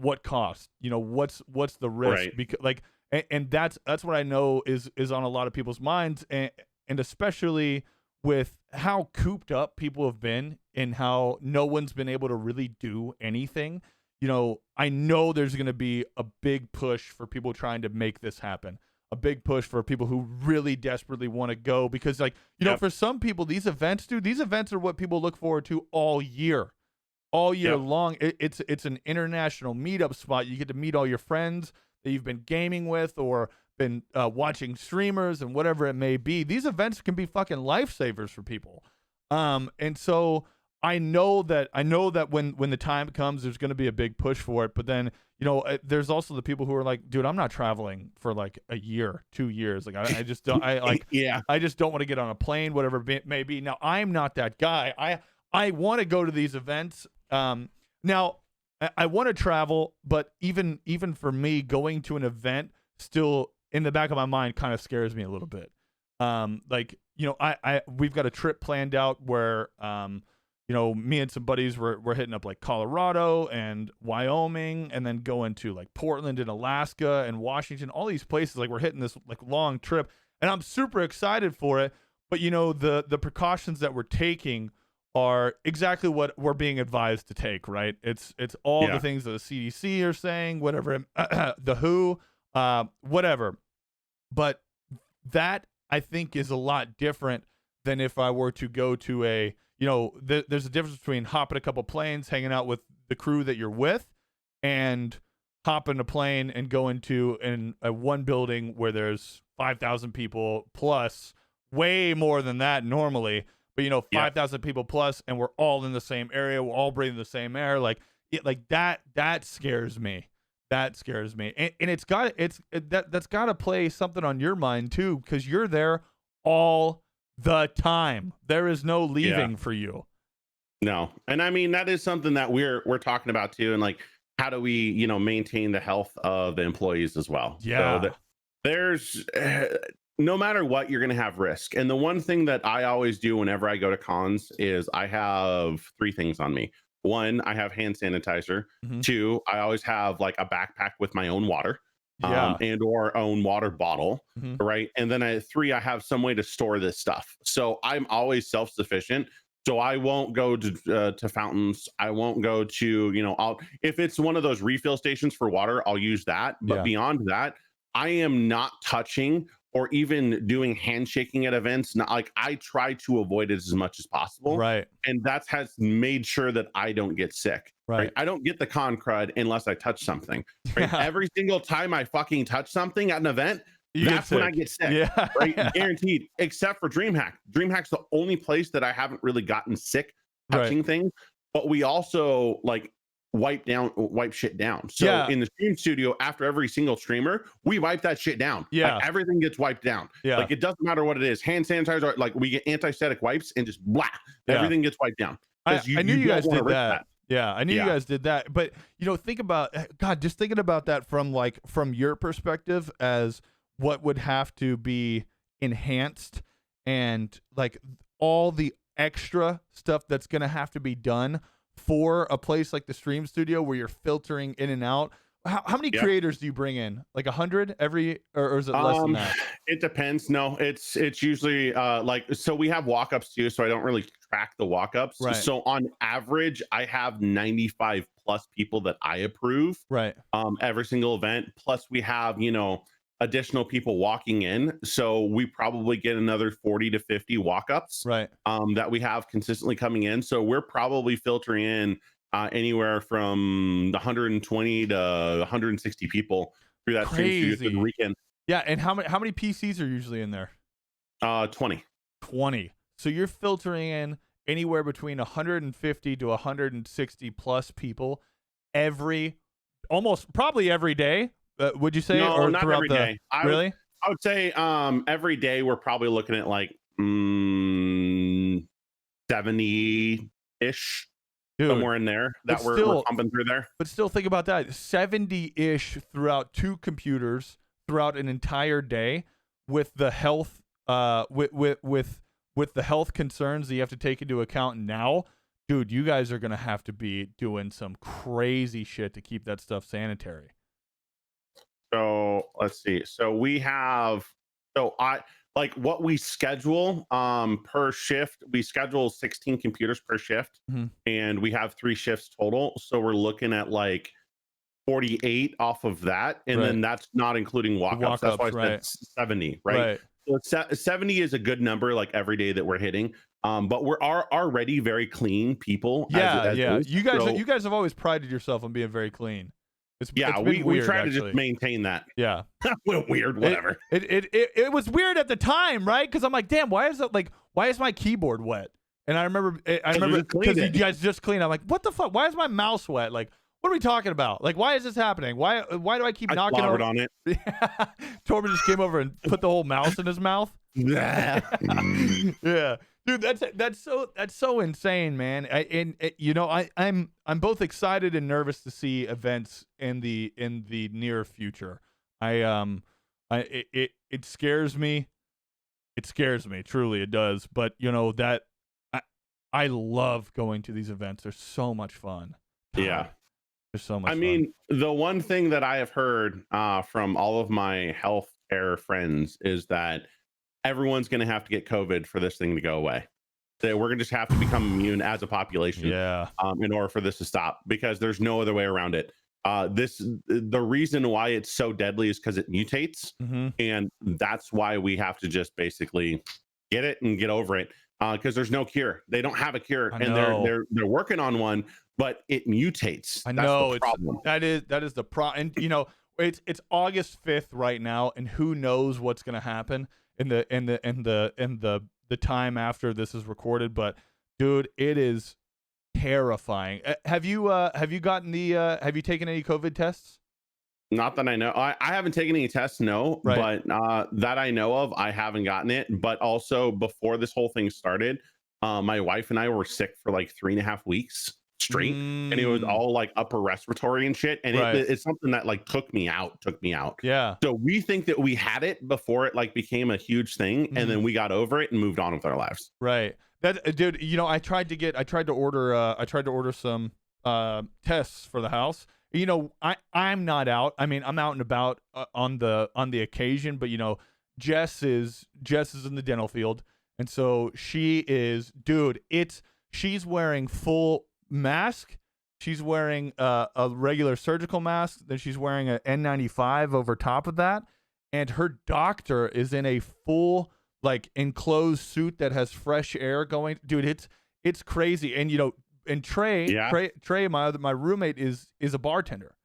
what cost? What's the risk? Right. Because and that's what I know is on a lot of people's minds, and especially with how cooped up people have been and how no one's been able to really do anything. I know there's going to be a big push for people trying to make this happen. A big push for people who really desperately want to go, because for some people, these events are what people look forward to all year long. It's an international meetup spot. You get to meet all your friends that you've been gaming with or been watching streamers and whatever it may be. These events can be fucking lifesavers for people. And so I know that when the time comes, there's going to be a big push for it. But then, there's also the people who are like, dude, I'm not traveling for like a year, 2 years. Like, I just don't, I just don't want to get on a plane, whatever it may be. Now, I'm not that guy. I want to go to these events. Now I want to travel, but even for me, going to an event still in the back of my mind kind of scares me a little bit. We've got a trip planned out where, me and some buddies we're hitting up like Colorado and Wyoming, and then going to like Portland and Alaska and Washington, all these places. Like, we're hitting this like long trip, and I'm super excited for it. But the precautions that we're taking are exactly what we're being advised to take, right? It's all the things that the CDC are saying, whatever, the WHO, whatever. But that, I think, is a lot different than if I were to go to a, there's a difference between hopping a couple planes, hanging out with the crew that you're with, and hopping a plane and going to a one building where there's 5,000 people plus, way more than that normally. But 5,000 people plus, and we're all in the same area. We're all breathing the same air. That scares me. That scares me. And that's got to play something on your mind too, because you're there all the time. There is no leaving for you. No. And I mean, that is something that we're talking about too. And like, how do we, you know, maintain the health of the employees as well? Yeah. So that there's no matter what, you're going to have risk. And the one thing that I always do whenever I go to cons is I have 3 things on me. 1, I have hand sanitizer. 2, I always have like a backpack with my own water. And or own water bottle, right? And then 3, I have some way to store this stuff. So I'm always self-sufficient. So I won't go to fountains. I won't go to, you know, if it's one of those refill stations for water, I'll use that. But beyond that, I am not touching or even doing handshaking at events. Not like, I try to avoid it as much as possible. Right. And that has made sure that I don't get sick. Right. I don't get the con crud unless I touch something. Right. Every single time I fucking touch something at an event, that's when I get sick. Yeah. Right. Guaranteed. Except for DreamHack. DreamHack's the only place that I haven't really gotten sick touching things. But we also like wipe shit down. So in the stream studio, after every single streamer, we wipe that shit down. Like, everything gets wiped down. Like, it doesn't matter what it is. Hand sanitizer, like, we get antiseptic wipes and just blah. Everything gets wiped down. I knew you guys did that. Yeah, I knew you guys did that. But, you know, think about, God, just thinking about that from your perspective as what would have to be enhanced and like all the extra stuff that's going to have to be done for a place like the stream studio where you're filtering in and out. How many creators do you bring in? Like 100 every, or is it less than that? It depends. No, it's usually like, so we have walk-ups too, so I don't really track the walk-ups. Right. So on average, I have 95 plus people that I approve. Right. Every single event. Plus we have, you know, additional people walking in. So we probably get another 40 to 50 walk-ups. Right. That we have consistently coming in. So we're probably filtering in anywhere from 120 to 160 people through that stream studio the weekend. Yeah, and how many PCs are usually in there? 20. 20. So you're filtering in anywhere between 150 to 160 plus people probably every day. Would you say? No, or not every day. Really? I would say every day we're probably looking at like 70-ish. Somewhere in there that we're pumping through there. But still think about that. 70-ish throughout 2 computers throughout an entire day with the health with the health concerns that you have to take into account now. Dude, you guys are going to have to be doing some crazy shit to keep that stuff sanitary. So let's see. So we have, like what we schedule per shift, we schedule 16 computers per shift, and we have 3 shifts total. So we're looking at like 48 off of that. And then that's not including walk-ups. That's why I said 70, right? So 70 is a good number, like every day that we're hitting. But we're already very clean people. You guys have always prided yourself on being very clean. We try to just maintain that. Yeah. Weird, whatever. It was weird at the time, right? Because I'm like, damn, why is my keyboard wet? And I remember because you guys just cleaned. I'm like, what the fuck? Why is my mouse wet? Like, what are we talking about? Like, why is this happening? Why do I keep knocking over on it? Torbin just came over and put the whole mouse in his mouth. Yeah. Dude, that's so insane, man. I'm both excited and nervous to see events in the near future. It scares me. It scares me, truly it does. But you know that I love going to these events. They're so much fun. Yeah. There's so much fun. I mean, the one thing that I have heard from all of my healthcare friends is that everyone's going to have to get COVID for this thing to go away. So we're going to just have to become immune as a population in order for this to stop, because there's no other way around it. The reason why it's so deadly is because it mutates. And that's why we have to just basically get it and get over it. Because there's no cure. They don't have a cure, and they're working on one, but it mutates. I know. That is the problem. And you know, it's August 5th right now, and who knows what's going to happen in the time after this is recorded. But dude, it is terrifying. Have you taken any COVID tests? Not that I know. I haven't taken any tests, no, Right. but that I know of, I haven't gotten it. But also before this whole thing started, my wife and I were sick for like 3.5 weeks straight, and it was Mm, all like upper respiratory and shit. And right. it's something that like took me out. Yeah. So we think that we had it before it like became a huge thing, and Mhm. then we got over it and moved on with our lives. Right. That dude, I tried to order some tests for the house. I'm not out. I mean, I'm out and about on the occasion, but Jess is in the dental field, and so she is, dude, she's wearing full mask. She's wearing a regular surgical mask, then she's wearing an N95 over top of that, and her doctor is in a full like enclosed suit that has fresh air going. Dude, it's crazy. And and Yeah. Trey, my roommate is a bartender,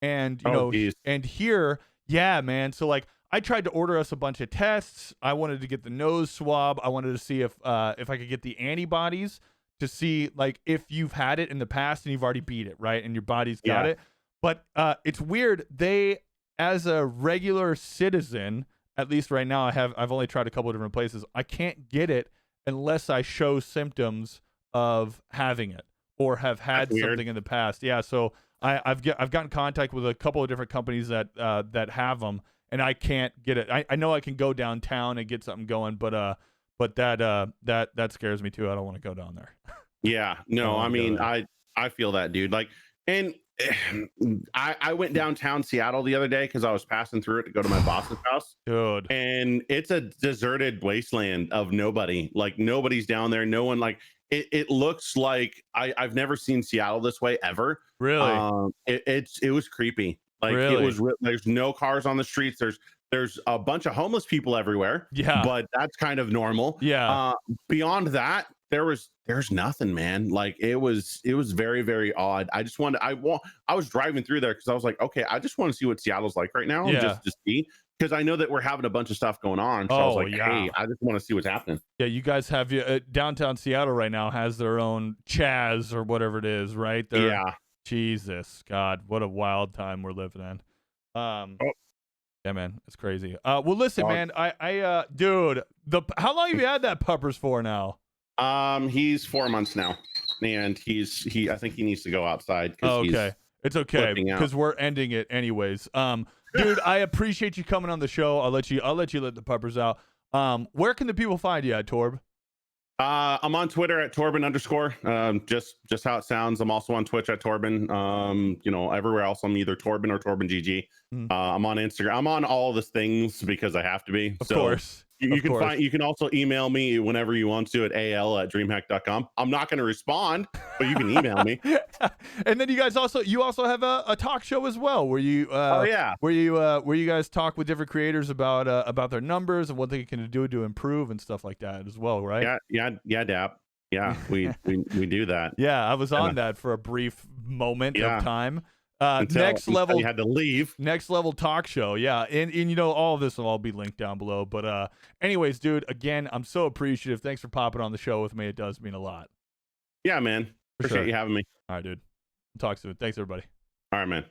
and Oh, geez. and here, yeah, man. So like, I tried to order us a bunch of tests. I wanted to get the nose swab. I wanted to see if I could get the antibodies to see like if you've had it in the past and you've already beat it, right, and your body's got Yeah. it. But it's weird. They, as a regular citizen, at least right now, I've only tried a couple of different places. I can't get it unless I show symptoms of having it or have That's had weird. something in the past. Yeah, so I've gotten contact with a couple of different companies that have them, and I can't get it. I know I can go downtown and get something going, but that scares me too. I don't want to go down there. Yeah, I don't no, I want to go mean, there. I feel that, dude. Like, and I went downtown Seattle the other day because I was passing through it to go to my boss's house, Dude, and it's a deserted wasteland of nobody. Like, nobody's down there. No one, like, it looks like I've never seen Seattle this way ever. really, It was creepy. Like, it really, was. There's no cars on the streets. There's a bunch of homeless people everywhere, yeah, but that's kind of normal. yeah. Beyond that, there's nothing, man. Like, it was very, very odd. I was driving through there because I was like, okay, I just want to see what Seattle's like right now, and Yeah. just see, because I know that we're having a bunch of stuff going on. So I was Oh, like, yeah. hey, I just want to see what's happening. Yeah, you guys have downtown Seattle right now has their own Chaz or whatever it is, right? Yeah. Jesus, God, what a wild time we're living in. Oh, Yeah, man, it's crazy. Well, listen, dog. man, dude, how long have you had that puppers for now? He's 4 months now, and I think he needs to go outside because Oh, he's okay, it's okay flipping out. because we're ending it anyways. Dude, I appreciate you coming on the show. I'll let you let the puppers out. Where can the people find you at, Torb? I'm on Twitter at Torbin underscore. Just how it sounds. I'm also on Twitch at Torbin. Everywhere else I'm either Torbin or Torbin GG. Mhm. I'm on Instagram. I'm on all the things because I have to be. Of So course, you of can course. you can also email me whenever you want to at al@dreamhack.com. I'm not going to respond, but you can email me. And then you also have a talk show as well where you Oh yeah. where you guys talk with different creators about their numbers and what they can do to improve and stuff like that as well, right? Yeah, Dap. Yeah, we do that. Yeah, I was Yeah. on that for a brief moment Yeah. of time. Until you had to leave. Next level talk show. Yeah. And all of this will all be linked down below. But anyways, dude, again, I'm so appreciative. Thanks for popping on the show with me. It does mean a lot. Yeah, man. For Appreciate sure. you having me. All right, dude. Talk soon. Thanks, everybody. All right, man.